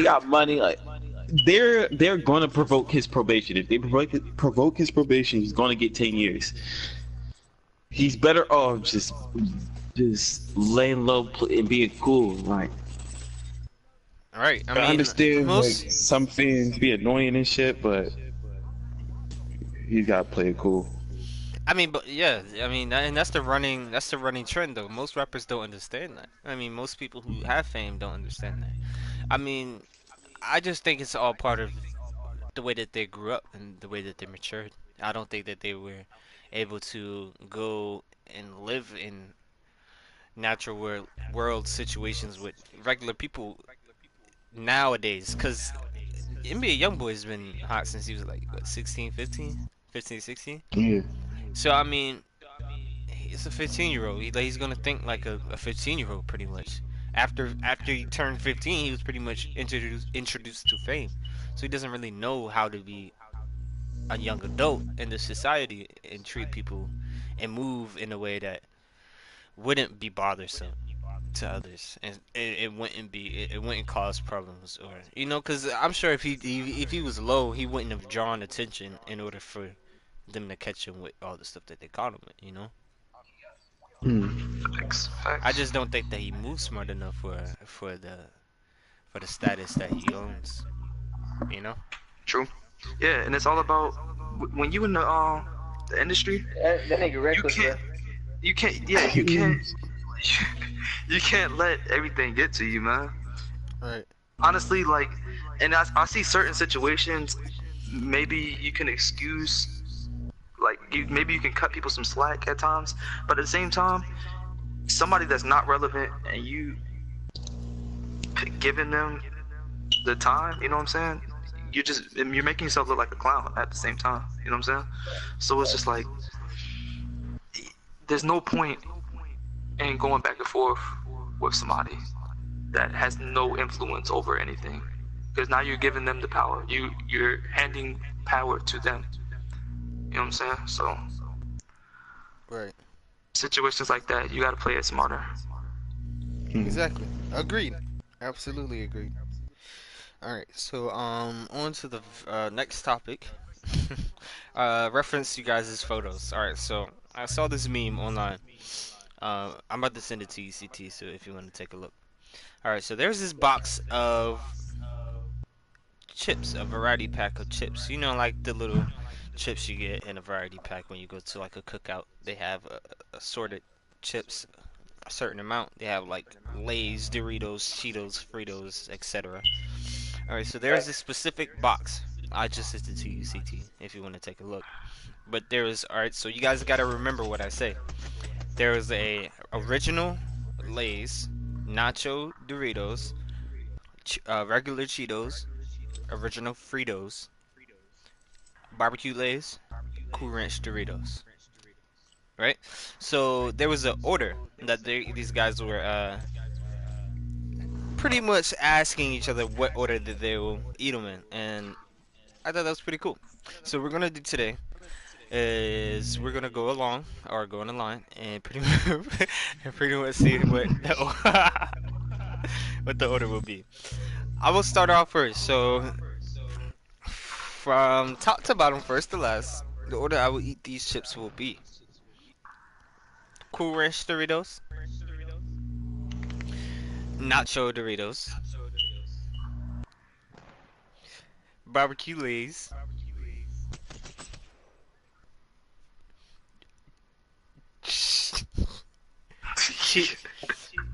got money. Like they're gonna provoke his probation. If they provoke his probation, he's gonna get 10 years. He's better off just laying low and being cool. Like All right. I I mean, understand most like some fans be annoying and shit, but he's gotta play it cool. I mean, but yeah, I mean, and that's the running trend though. Most rappers don't understand that. I mean, most people who have fame don't understand that. I mean, I just think it's all part of the way that they grew up and the way that they matured. I don't think that they were able to go and live in natural world situations with regular people nowadays. Cause NBA YoungBoy's been hot since he was like what 16, 15, 15, 16. Yeah. So I mean, he's a 15-year-old. He's gonna think like a 15-year-old pretty much. After he turned 15, he was pretty much introduced to fame. So he doesn't really know how to be a young adult in the society and treat people and move in a way that wouldn't be bothersome to others, and it wouldn't be it wouldn't cause problems, or because I'm sure if he was low, he wouldn't have drawn attention in order for them to catch him with all the stuff that they caught him with. Facts. I just don't think that he moves smart enough for the status that he owns. True. Yeah, and it's all about when you in the industry. That nigga You reckless. can't. You can't. Yeah, you can't. You can't let everything get to you, man. Right. Honestly, like, and I see certain situations. Maybe you can excuse, like, maybe you can cut people some slack at times, but at the same time, somebody that's not relevant and you giving them the time, you know what I'm saying? You're making yourself look like a clown at the same time, you know what I'm saying? So it's just like, there's no point in going back and forth with somebody that has no influence over anything, because now you're giving them the power. You're handing power to them. You know what I'm saying? So Right. situations like that, you gotta play it smarter. Exactly. Agreed. Absolutely agreed. All right. So on to the next topic. Reference you guys' photos. All right. So I saw this meme online. I'm about to send it to you, CT. So if you want to take a look. All right. So there's this box of chips, a variety pack of chips. Like the little chips you get in a variety pack when you go to like a cookout. They have assorted chips, a certain amount. They have like Lay's, Doritos, Cheetos, Fritos, etc. Alright, so there's a specific box. I just sent it to you, CT, if you want to take a look. But alright, so you guys gotta remember what I say. There is a original Lay's, Nacho Doritos, regular Cheetos, original Fritos, barbecue Lay's, Cool Ranch Doritos. Right? So there was an order that these guys were pretty much asking each other what order that they will eat them in, and I thought that was pretty cool. So what we're gonna do today is we're gonna go along or go on the line and pretty much see what what the order will be. I will start off first. So from top to bottom, first to last, the order I will eat these chips will be Cool Ranch Doritos, Nacho Doritos, barbecue Lay's,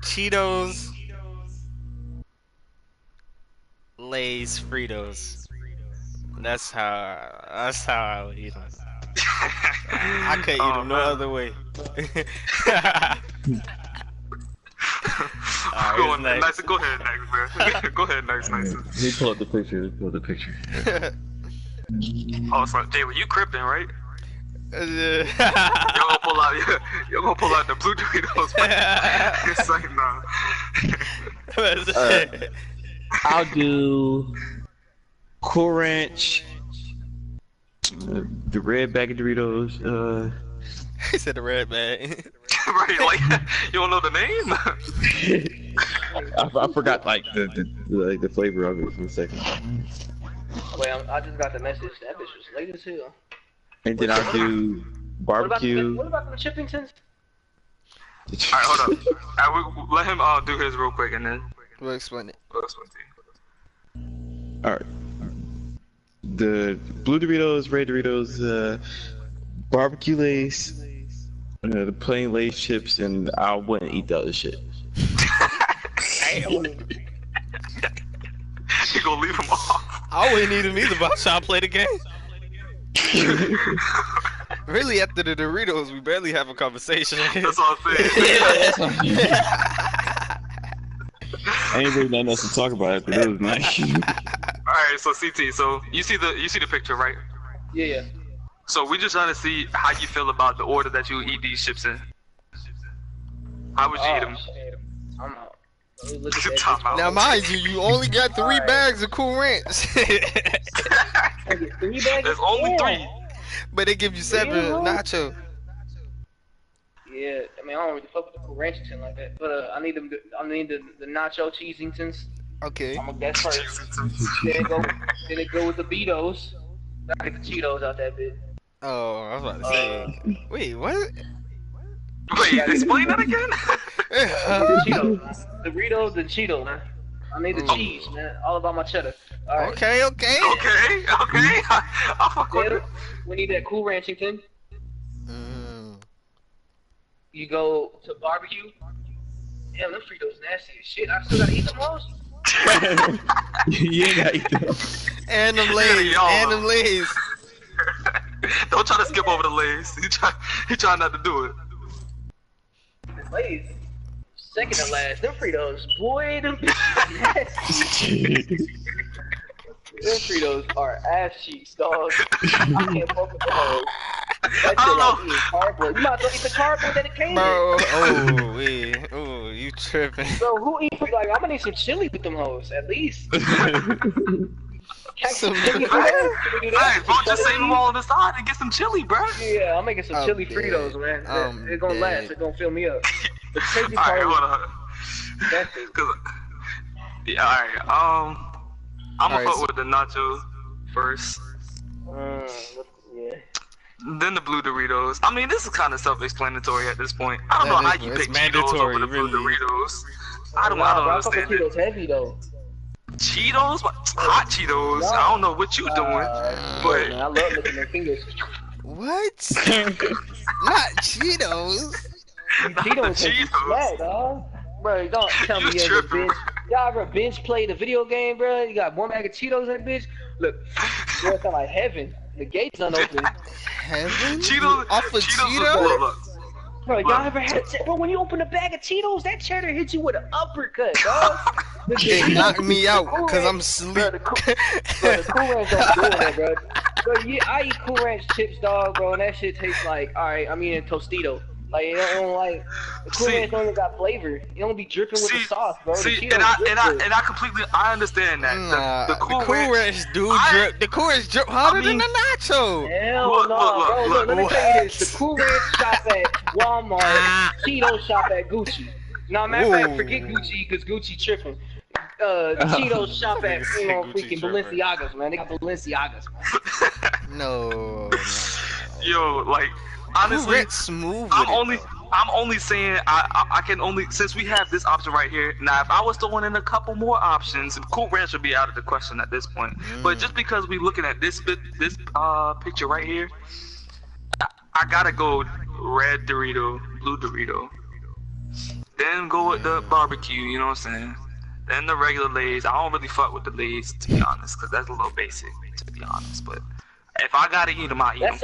Cheetos, Lay's, Fritos. That's how I would eat them. I could eat them no other way. Go ahead, next, man. Go ahead, next. He pull up the picture. Oh, so Jay, were you cripping, right? Yeah. You're gonna pull out the blue Doritos. Right? It's like, nah. I'll do Cool Ranch, the red bag of Doritos, He said the red bag. Right, like you don't know the name? I forgot like the flavor of it for a second. Wait, I just got the message. That bitch was late as hell. And then I'll do barbecue. What about the Chippingtons? Alright, hold up. Let him do his real quick and then We'll explain it. we'll explain to you. Alright. The blue Doritos, red Doritos, barbecue Lay's, the plain Lay's chips, and I wouldn't eat the other shit. You gonna leave him off? I wouldn't eat them either, but I'm trying to play the game. Really, after the Doritos, we barely have a conversation. That's all I'm saying. I ain't really nothing else to talk about after those, man. Alright, so CT, so you see the picture, right? Yeah. So we just trying to see how you feel about the order that you eat these chips in. How would you eat them? Shit. I'm out. Let me look at that. Time out. Now, mind you, you only got 3 bags of Cool Ranch. I get 3 bags. There's only 3. But they give you 7 nacho. Yeah, I mean I don't really fuck with the Cool Ranch and like that, but I need them. I need the nacho cheesingtons. Okay. I'm gonna guess first. Then it go with the Beatos. Gotta get the Cheetos out that bit. Oh, I was about to say. Wait, what? Wait, explain that again? The Cheetos, man. The Doritos and Cheetos, man. I need the cheese, man. All about my cheddar. All right. Okay. Okay. I'll fuck with Then it. we need that Cool Ranchington. Mm. You go to barbecue. Damn, them Fritos nasty as shit. I still gotta eat them hoes. You ain't gotta eat them. And them Lays. And them Lays. Don't try to skip over the Lays. He try not to do it. The Lay's second to last. Them Fritos, boy, them nasty. Them Fritos are ass cheeks, dog. I can't fuck with the hoes. That shit like eating cardboard. You might as well eat the cardboard that it came Bro, in. oh, you tripping. So who eat like I'm gonna need some chili with them hoes at least. Some Hey, bro, just save them all on the side and get some chili, bro. Yeah, I'm making some chili Fritos, man. It's gonna last. It's gonna fill me up. The crazy part Alright, hold on. that's it. Yeah, alright. I'm gonna fuck with the nachos first. Yeah. Then the blue Doritos. I mean, this is kind of self-explanatory at this point. I don't know how you pick Cheetos over the blue Doritos. I don't understand it. Cheetos heavy though. Cheetos? What? Hot Cheetos? I don't know what you doing, but Man, I love licking their fingers. What? Not Cheetos. Cheetos take you smack, dog. Bro, don't tell me you ever binge. Y'all ever binge play the video game, bro? You got 1 bag of Cheetos in that bitch. Look, bro, it's like heaven. The gate's unopened. Heaven? Cheetos. Off of Cheetos? Look. Bro, y'all ever had bro, when you open a bag of Cheetos, that cheddar hits you with an uppercut, dog. They knocked me out because I'm asleep. Bro, the Cool Ranch don't do that, bro. Bro, yeah, I eat Cool Ranch chips, dog, bro, and that shit tastes like, alright, I'm eating Tostito. Like, it don't like, the Cool Ranch don't even got flavor. It don't be dripping with the sauce, bro. See, and I completely, I understand that. The Cool Ranch drip. The Cool Ranch drip harder than the nacho. Hell no, bro. Look, let me tell you this. The Cool Ranch shop at Walmart. Cheetos shop at Gucci. Now, matter of fact, forget Gucci, because Gucci tripping. Cheetos shop at, you know, freaking Balenciagas, man. They got Balenciagas, man. No. Yo, like, honestly, smooth I'm only saying I can only, since we have this option right here. Now, if I was throwing in a couple more options, Cool Ranch would be out of the question at this point. But just because we looking at this picture right here, I gotta go red Dorito, blue Dorito. Then go with the barbecue. You know what I'm saying? Then the regular Lay's. I don't really fuck with the Lay's, to be honest, because that's a little basic, to be honest. But if I gotta eat them, I eat them.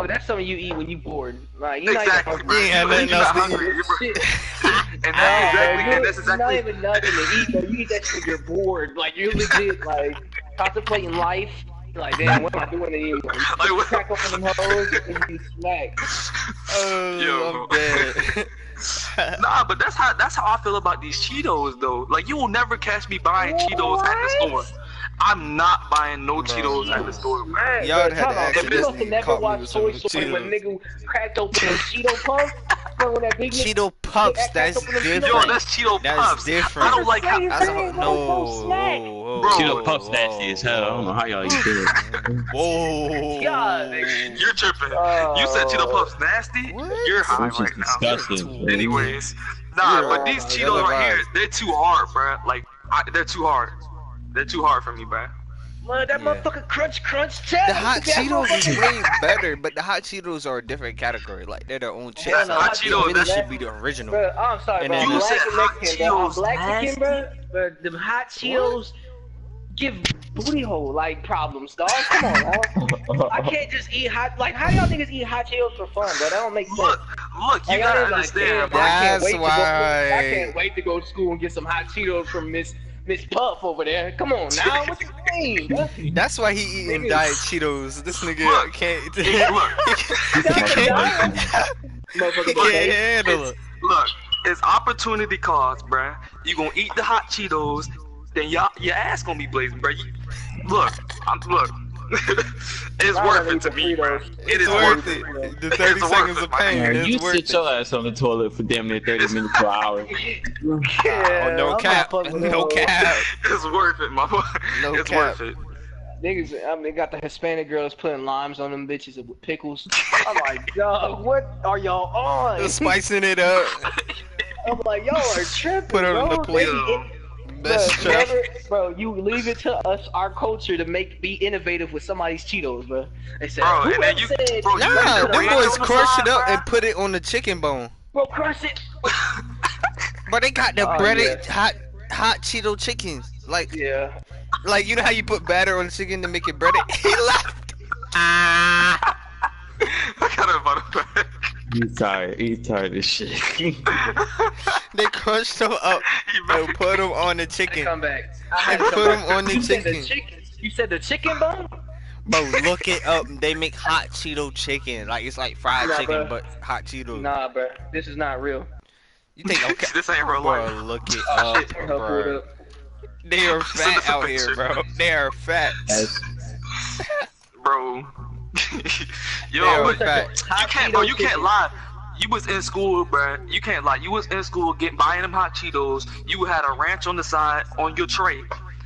That's something you eat when you bored. Like, you're exactly, not bro. Yeah, You're not hungry. And that's exactly. Not even nothing to eat, but you eat that shit when you're bored. Like, you're legit, like, contemplating life. Like, damn, what am I doing anymore? Like, what? Crack open them hoes and you smack. Oh, I'm dead. Nah, but that's how I feel about these Cheetos though. Like, you will never catch me buying Cheetos at the store. I'm not buying no Cheetos at the store, man. Man, Y'all bro, had time to out, bro. You must accidentally have never caught me watched with some Toy Story when Cheetos. nigga cracked open a Cheeto puff. Remember when that big nigga Cheeto puffs, cracked that's open a Cheeto different. Yo, puff? that's Cheeto That's Puffs. different. I don't like how. That's a, Same no. thing, bro. It's so snack. Whoa, Bro, Cheeto Puffs nasty as hell. I don't know how y'all eat it. Whoa. God, nigga. You're tripping. You said Cheeto Puffs nasty? What? You're high Which is right now. disgusting. Anyways, nah, You're but these right. Cheetos That's right here, right. they're too hard, bruh. Like, they're too hard. They're too hard for me, bruh. Man, that Yeah. motherfucker crunch chest. The hot That Cheetos is motherfucker- way better, but the hot Cheetos are a different category. Like they're their own chips. Hell no, Hot hot Cheetos, Really that's- should be the original. Bro, I'm sorry, And bro. then- I'm You black said and hot Mexican, bro. I'm Cheetos black nasty? Mexican, bro. But the hot Cheetos give booty hole like problems, dog. Come on, now. I can't just eat hot. Like, how y'all niggas eat hot Cheetos for fun, bro? That don't make sense. Look, you Like, gotta I ain't like, understand, damn, bro. I can't That's wait to go. why- I can't wait to go to school and get some hot Cheetos from Miss Puff over there. Come on, now. What you mean, bro? That's why he eating Niggas- diet Cheetos. This nigga Look. can't. Look. he can't Motherfucker, handle it. Look, it's opportunity cost, bruh. You gonna eat the hot Cheetos, then your ass gonna be blazing, bruh. Look, it's I'd worth rather it eat to the me, Fritos. bruh. It is It's worth worth it. it. The 30 It's seconds worth of it, pain. Man, It's you worth sit it. your ass on the toilet for damn near 30 minutes to an hour. Yeah, Oh, no I'm cap. not fucking with No those. cap. It's worth it, my boy. No It's cap. worth it. Niggas, I mean, got the Hispanic girls putting limes on them bitches with pickles. I'm like, dog, what are y'all on? Just spicing it up. I'm like, y'all are tripping, Put it on bro. the plate. Best Bro, chef. bro, you leave it to us, our culture, to be innovative with somebody's Cheetos, bro. They said, Bro, and whoever then you- said, bro, you Nah, got the them ranch boys on the crush side, it up bro. and put it on the chicken bone. bro, crush it. But they got the Oh, breaded yeah. hot Cheeto chickens. Like Yeah. you know how you put batter on the chicken to make it breaded? He laughed. Ah. I got it about it. He's tired of this shit. They crushed them up and put them on the I chicken. come back. And put them on the You said the chicken. chicken. You said the chicken bone? Bro, look it up. They make hot Cheeto chicken. Like it's like fried Nah, chicken, bruh. but hot Cheetos. Nah, bro. This is not real. You think okay? This ain't real Bro, life. look it up, Shit, her pulled bro. up. They are Send fat us a out here, picture. bro. They are fat. Bro. They Yo, are but fat. you can't, bro. You can't lie. You was in school, bruh. You can't lie. You was in school buying them hot Cheetos. You had a ranch on the side on your tray.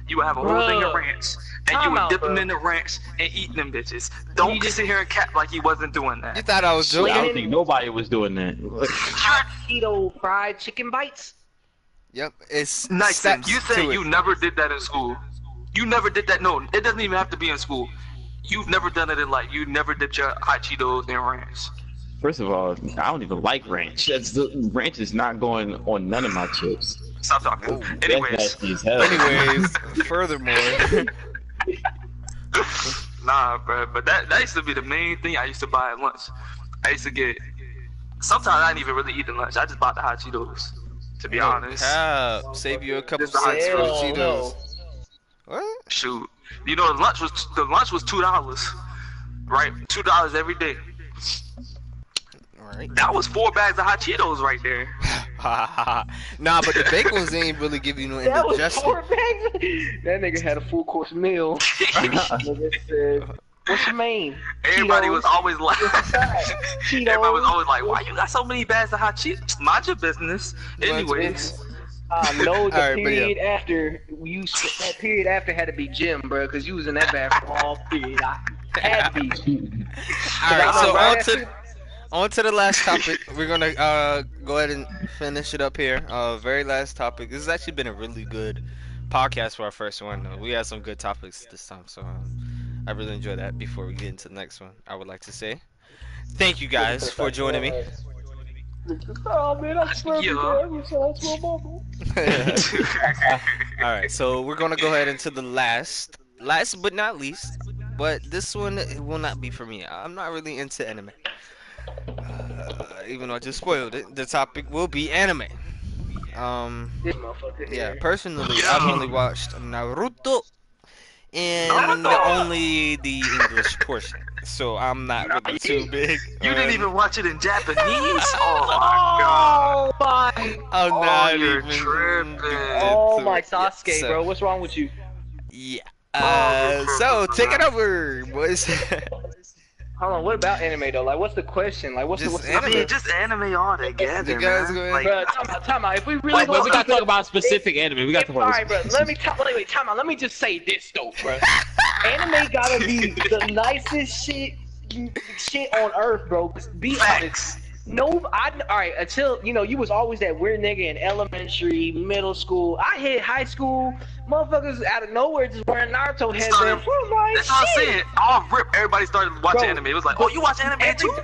You would have a whole thing of Bruh. ranch, and you Time would out, dip them bro. in the ranch and eat them bitches. Don't You just- sit here and cap like you wasn't doing You that. thought I was I joking? don't think nobody was doing that. Hot Cheeto fried chicken bites? Yep, it's Nysin, steps you to said it. you never did that in school. You never did that. No, it doesn't even have to be in school. You've never done it in life. You never did your hot Cheetos in ranch. First of all, I don't even like ranch. Ranch is not going on none of my chips. Stop talking. That's Anyways, nasty as hell. Anyways, furthermore, nah, bro. But that used to be the main thing I used to buy at lunch. I used to get. Sometimes I didn't even really eat the lunch. I just bought the hot Cheetos. To be honest, cap, save you a couple Just the hot cents for the Hell Cheetos. no. What? shoot. You know, the lunch was $2, right? $2 every day. Alright. That was 4 bags of hot Cheetos right there. Nah, but the baked ones ain't really give you no That was indigestion. 4 bags? That nigga had a full course meal. Nigga said, what's your main? Everybody Cheetos. was always like, What's that? Cheetos. everybody was always like, why you got so many bags of hot Cheetos? Mind your business. Anyways, I know the Alright, but yeah. period after that period after had to be gym, bro, because you was in that bathroom all period. I had to be. Alright, so Right on to the last topic. We're gonna go ahead and finish it up here. Very last topic. This has actually been a really good podcast for our first one. We had some good topics this time, so I really enjoyed that. Before we get into the next one, I would like to say thank you guys for joining me. Oh man, I swear Yeah. Alright, so we're gonna go ahead into the last but not least. But this one it will not be for me. I'm not really into anime. Even though I just spoiled it, the topic will be anime. This motherfucker. Yeah, here. personally, Yeah. I've only watched Naruto and only the English portion, so I'm not really too big. you on- didn't even watch it in Japanese? Oh my god. Oh my! I'm Oh, not you're even. tripping. Oh into my it yet, Sasuke, so- bro. What's wrong with you? Yeah. So take it over, boys. Hold on, what about anime though? Like, what's the question? Like, what's Just the I mean, just anime all together, You guys man. go ahead. Like, Bro, time out. If we really But we go, gotta talk about specific anime. We gotta talk about. Alright, bro. Let me time out. Let me just say this though, bro. Anime gotta be the nicest shit on earth, bro. Be honest. No, alright, until, you was always that weird nigga in elementary, middle school. I hit high school, motherfuckers out of nowhere just wearing Naruto headbands. That's what I'm saying. All rip, everybody started watching anime. It was like, oh, you watch anime too?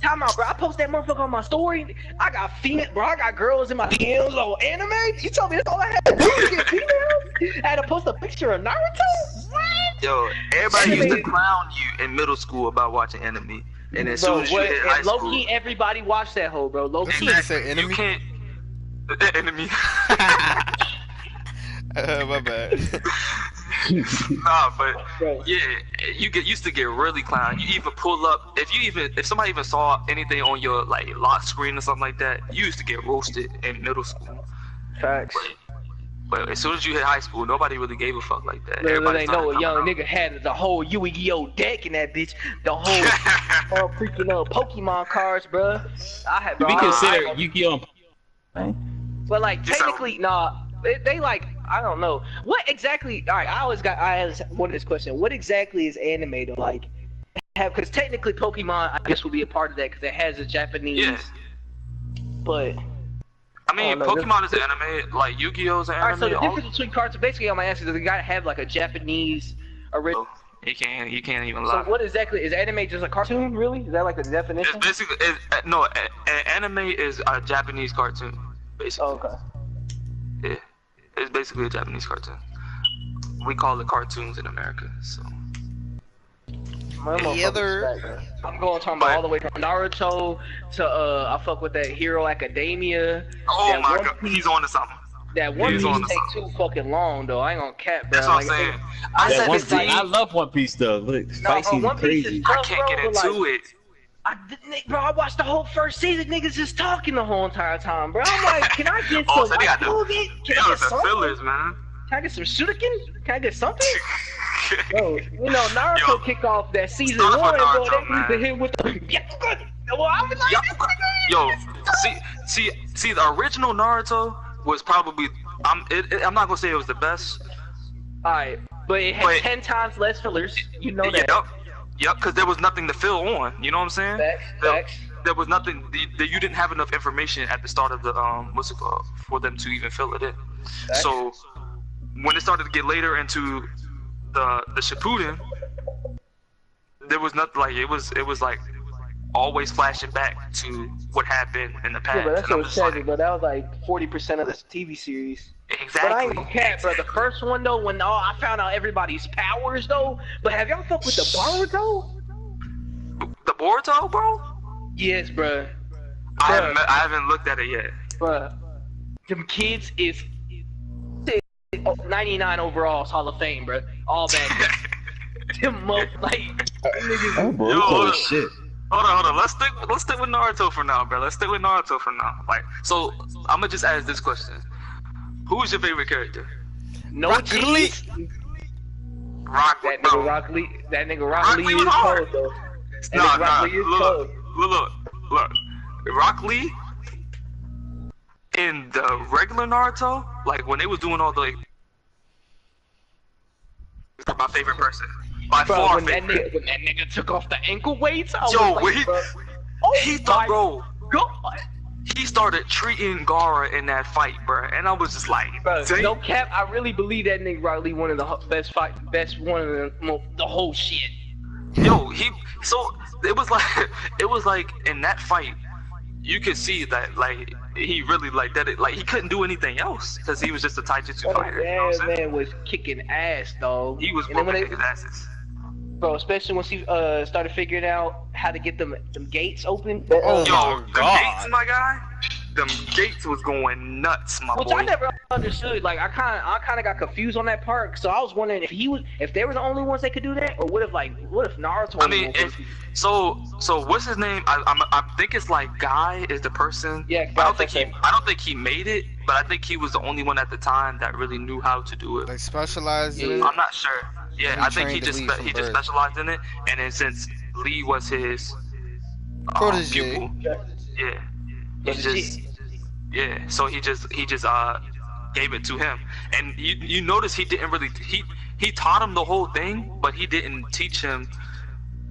Time out, bro. I post that motherfucker on my story. I got I got girls in my DMs on anime. You told me that's all I had to do to get females? I had to post a picture of Naruto? What? Yo, everybody used to clown you in middle school about watching anime. And as soon as you hit high school, low key, everybody watched that hoe, bro. Low key. you can't. Enemy. My bad. Nah, but yeah, you used to get really clowned. You even pull up if somebody even saw anything on your like lock screen or something like that, you used to get roasted in middle school. Facts. But as soon as you hit high school, nobody really gave a fuck like that. They know a young nigga had the whole Yu-Gi-Oh deck in that bitch. The whole freaking Pokemon cards, bro. We consider Yu-Gi-Oh. But like technically, nah. They like, I don't know. What exactly? All right, I always wanted this question. What exactly is anime though? Like, because technically Pokemon, I guess, will be a part of that because it has a Japanese. Yeah. But I mean, Pokemon is an anime, like Yu-Gi-Oh is an anime. Alright, so the difference between cards, basically, all my answer is they gotta have like a Japanese original. You can't even lie. So what exactly is anime? Just a cartoon, really? Is that like the definition? It's basically anime is a Japanese cartoon, basically. Oh, okay. Yeah, it's basically a Japanese cartoon. We call it cartoons in America, so. Any other? I'm going talking about all the way from Naruto to I fuck with that Hero Academia. Oh my god, he's on to something. That One Piece take too fucking long though. I ain't gonna cap, bro. That's what I'm saying. I love One Piece though. Look, fight season crazy. I can't get into it. I watched the whole first season. Niggas just talking the whole entire time, bro. I'm like, can I get some? So they got the fillers, man. Can I get some shuriken? Can I get something? Bro, Naruto kicked off that season 1, bro. They used to hit with the well, I was like, see, the original Naruto was probably I'm not gonna say it was the best. Alright, but it had 10 times less fillers. You know that. Yep, because there was nothing to fill on. You know what I'm saying? Facts. There was nothing. You didn't have enough information at the start of the what's it called for them to even fill it in. Facts. So when it started to get later into the Shippuden, there was nothing like it was like always flashing back to what happened in the past. Yeah, but that's what was tragic, but that was like 40% of the TV series. Exactly. But I ain't gonna cap, bro. The first one though, when I found out everybody's powers though. But have y'all fucked with the Boruto? The Boruto, bro? Yes, bro. I haven't looked at it yet. Bro, them kids is 99 overalls Hall of Fame, bro. All bad. Them niggas. Oh, bro, shit. Hold on. Let's stick with Naruto for now, bro. Like, so I'm gonna just ask this question: who's your favorite character? No Rock cheese. Lee. That nigga Rock Lee is cold though. Look. Rock Lee in the regular Naruto, like when they was doing all the, my favorite person. By far, when that nigga took off the ankle weights, he started treating Gaara in that fight, bro, and I was just like, no cap, I really believe that nigga Rock Lee one of the best one of the whole shit. Yo, so it was like in that fight, you could see that like he really like that it like he couldn't do anything else because he was just a taijutsu fighter. That man was kicking ass, though. He was kicking asses. Bro, especially once he started figuring out how to get them gates open. Yo, gates, my guy. Them gates was going nuts, my boy. Which I never understood. Like I kind of got confused on that part. So I was wondering if they were the only ones that could do that, or what if Naruto? I mean, so what's his name? I think it's like Guy is the person. Yeah, I don't think he made it, but I think he was the only one at the time that really knew how to do it. Like specialized in it? I'm not sure. Yeah, He I think he trained just Lee from he just birth. specialized in it, and then since Lee was his Protege. pupil, yeah, he But just so he just gave it to him, and you notice he didn't really he taught him the whole thing, but he didn't teach him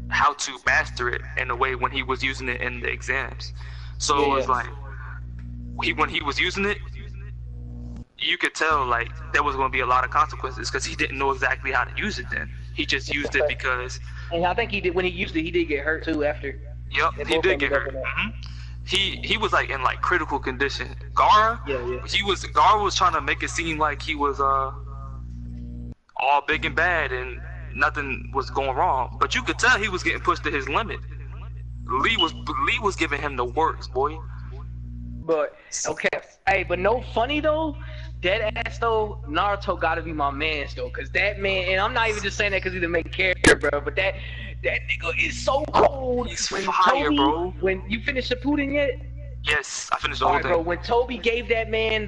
how to master it in a way when he was using it in the exams. So it was like when he was using it, you could tell like there was going to be a lot of consequences because he didn't know exactly how to use it then. He just used it because. And I think he did when he used it. He did get hurt too after. Yep, he did get hurt. He was like in like critical condition. Gara, Gara was trying to make it seem like he was all big and bad and nothing was going wrong, but you could tell he was getting pushed to his limit. Lee was giving him the works, boy. But okay, hey, but no funny though. Dead ass though, Naruto gotta be my man though, cause that man, and I'm not even just saying that cause he's the main character, bro. But that nigga is so cold. He's when fire, Toby, bro. When you finish Shippuden yet? Yes, I finished the whole Alright, thing. bro. When Toby gave that man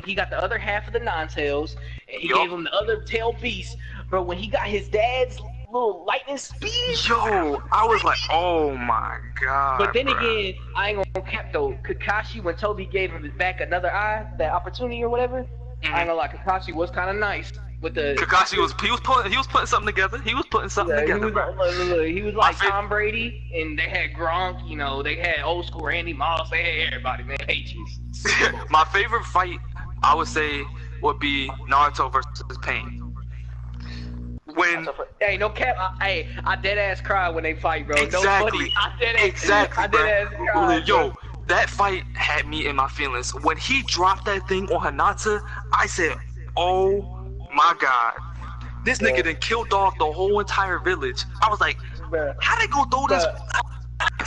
he got the other half of the non-tails, and he gave him the other tail beast, bro. When he got his dad's little lightning speed, yo, I was like, oh my god. But then bro. again, I ain't gonna cap though. Kakashi, when Toby gave him back another eye, that opportunity or whatever, I ain't gonna lie, Kakashi was kind of nice with the. Kakashi was putting something together. He was putting something together. He was like Tom Brady, and they had Gronk. You know, they had old school Randy Moss. They had everybody, man. Pages. My favorite fight, I would say, would be Naruto versus Pain. Hey, no cap. I dead ass cry when they fight, bro. Exactly. No funny. I dead ass cry. Yo, that fight had me in my feelings. When he dropped that thing on Hinata, I said, "Oh my god, this nigga done killed off the whole entire village." I was like, "How they gonna throw this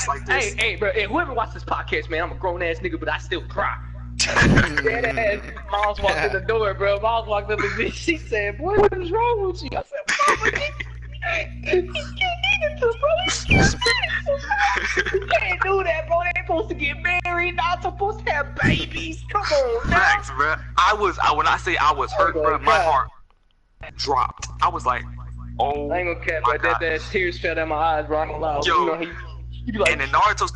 like this?" Hey, bro. Hey, whoever watched this podcast, man, I'm a grown ass nigga, but I still cry. Dead ass. Miles walked in the door, bro. Miles walked in the bitch. She said, "Boy, what is wrong with you?" I said, "Mama, he can't do that, bro. They supposed to get married, not supposed to have babies. Come on, man." Facts, bro. When I say I was hurt, bro, my heart dropped. I was like, "Oh." I ain't gonna cap, but that tears fell down my eyes, bro. I ain't gonna lie. Yo. You know, he be like, And then Naruto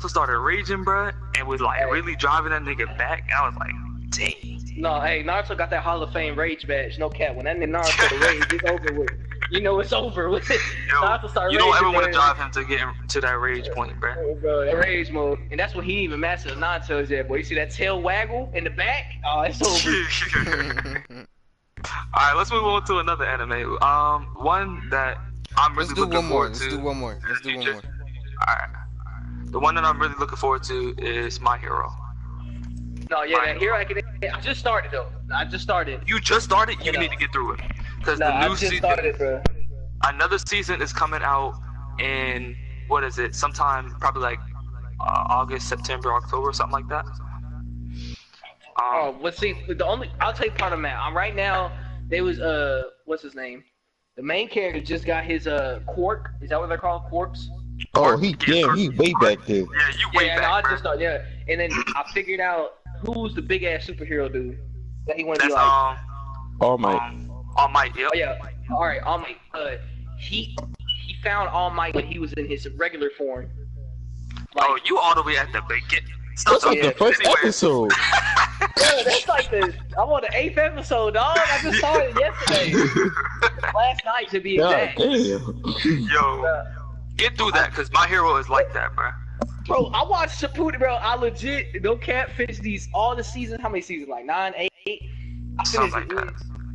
started raging, bro, and was like really driving that nigga back. I was like, dang. No, hey, Naruto got that Hall of Fame rage badge. No cap. When that nigga Naruto rage, it's over with. You know it's over with. Yo, Naruto start you don't raging, ever want to man. drive him to get him to that rage point, bro. Oh, bro, that rage mode, and that's what he even mastered the non-tails yet, boy. You see that tail waggle in the back? Oh, it's over. Alright, let's move on to another anime. One that I'm really looking forward to. Let's do one more. Alright. The one that I'm really looking forward to is My Hero. No, yeah, that Hero Academia. I just started though. I just started. You just started? You need to get through it. Because Nah, the I new just season, started, bro. another season is coming out in, what is it? Sometime probably like August, September, October, something like that. Oh, let's see. I'll tell you part of that. Right now, there was what's his name? The main character just got his quark. Is that what they're called? Quarks? Oh, he way back there. Yeah, you way Yeah, back, no, I bro. just started. Yeah, and then I figured out who's the big ass superhero dude that he wanted to That's be like. All Might. All Might. Yep. Oh yeah. All right, All Might. He found All Might when he was in his regular form. Oh, you all the way at the beginning. That's like the first episode. Yeah, that's like I'm on the 8th episode, dog. I just saw it yesterday. Last night, to be God exact. damn. Yo, get through that, because My Hero is like that, bro. Bro, I watched Shippuden, bro. I legit, no cap, finished all the seasons. How many seasons? Like 9, 8? I Sounds finished like that.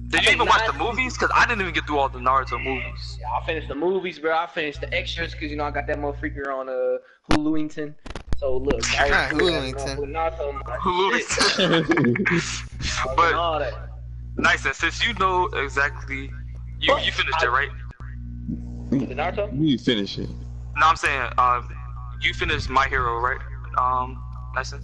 Did you even watch the movies? Because I didn't even get through all the Naruto movies. Yeah, I finished the movies, bro. I finished the extras, because, I got that motherfucker on Huluington. So, look. Huluington. But, nice, and since you know exactly, you finished it, right? The Naruto? We finish it. No, I'm saying, you finished My Hero, right? Nysin?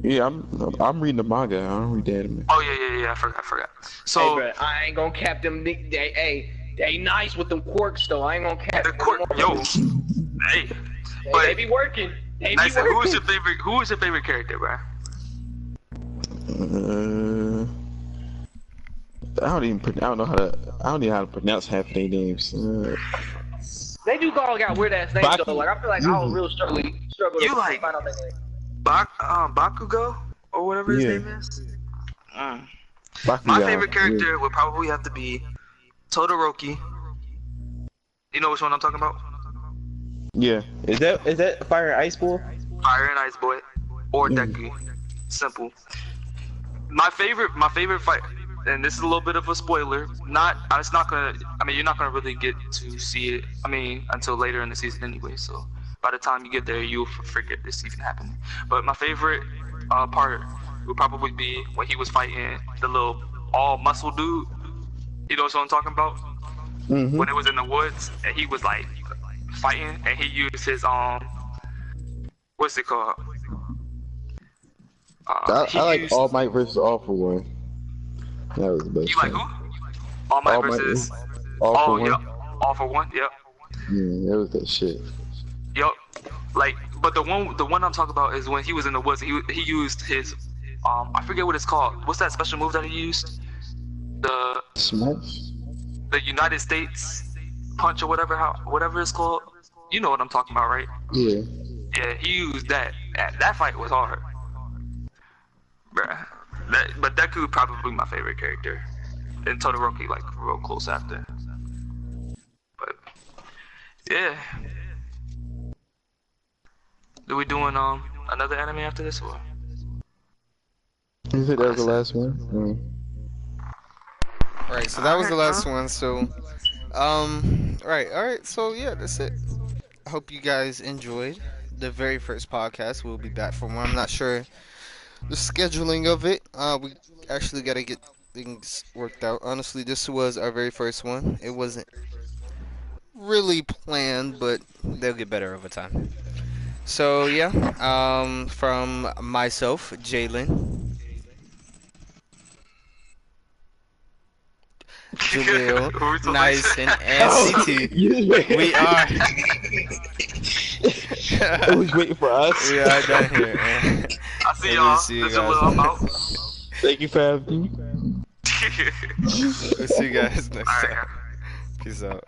Yeah, I'm reading the manga. I don't read the anime. Oh yeah. I forgot. So, hey, bro, I ain't gonna cap them. They nice with them quirks though. I ain't gonna cap. the quirk, yo, hey, but they be working. They Nysin, be working. who is your favorite character, bro? I don't know how to. I don't even know how to pronounce half of their names. They do all got weird ass names though. Like I feel like I was real struggle You to like- find out their name. Bakugo or whatever his Yeah. name is. My Bakugan, favorite character would probably have to be Todoroki. You know which one I'm talking about? Yeah. Is that Fire and Ice Boy? Fire and Ice Boy or Deku. Simple. My favorite fight, and this is a little bit of a spoiler. It's not gonna. I mean, you're not gonna really get to see it. I mean, until later in the season anyway. So by the time you get there, you'll forget this even happened. But my favorite part would probably be when he was fighting the little all muscle dude. You know what I'm talking about? Mm-hmm. When it was in the woods and he was like fighting and he used his what's it called? I like All Might versus All for One. That was the best. You like one. who? All Might All Might versus. All for One. Yep. All for One. Yep. Yeah, that was that shit. Yep. Like, but the one I'm talking about is when he was in the woods. He used his I forget what it's called. What's that special move that he used? Smash. The United States punch or whatever it's called. You know what I'm talking about, right? Yeah. Yeah, he used that. That fight was hard. Bruh. But Deku would probably be my favorite character. And Todoroki like real close after. But yeah. Are we doing another anime after this or? You said that was the last one? Right, so that was the last one. So, alright. So yeah, that's it. I hope you guys enjoyed the very first podcast. We'll be back for more. I'm not sure the scheduling of it. We actually got to get things worked out. Honestly, this was our very first one. It wasn't really planned, but they'll get better over time. So yeah, from myself, Jalen, Julio, Nysin, and CT. We are. I was waiting for us. We are done here. Man. I'll see And y'all. we'll see you This is guys. Will, I'm out. Thank you for having me. We'll see you guys next Alright. time. Peace out.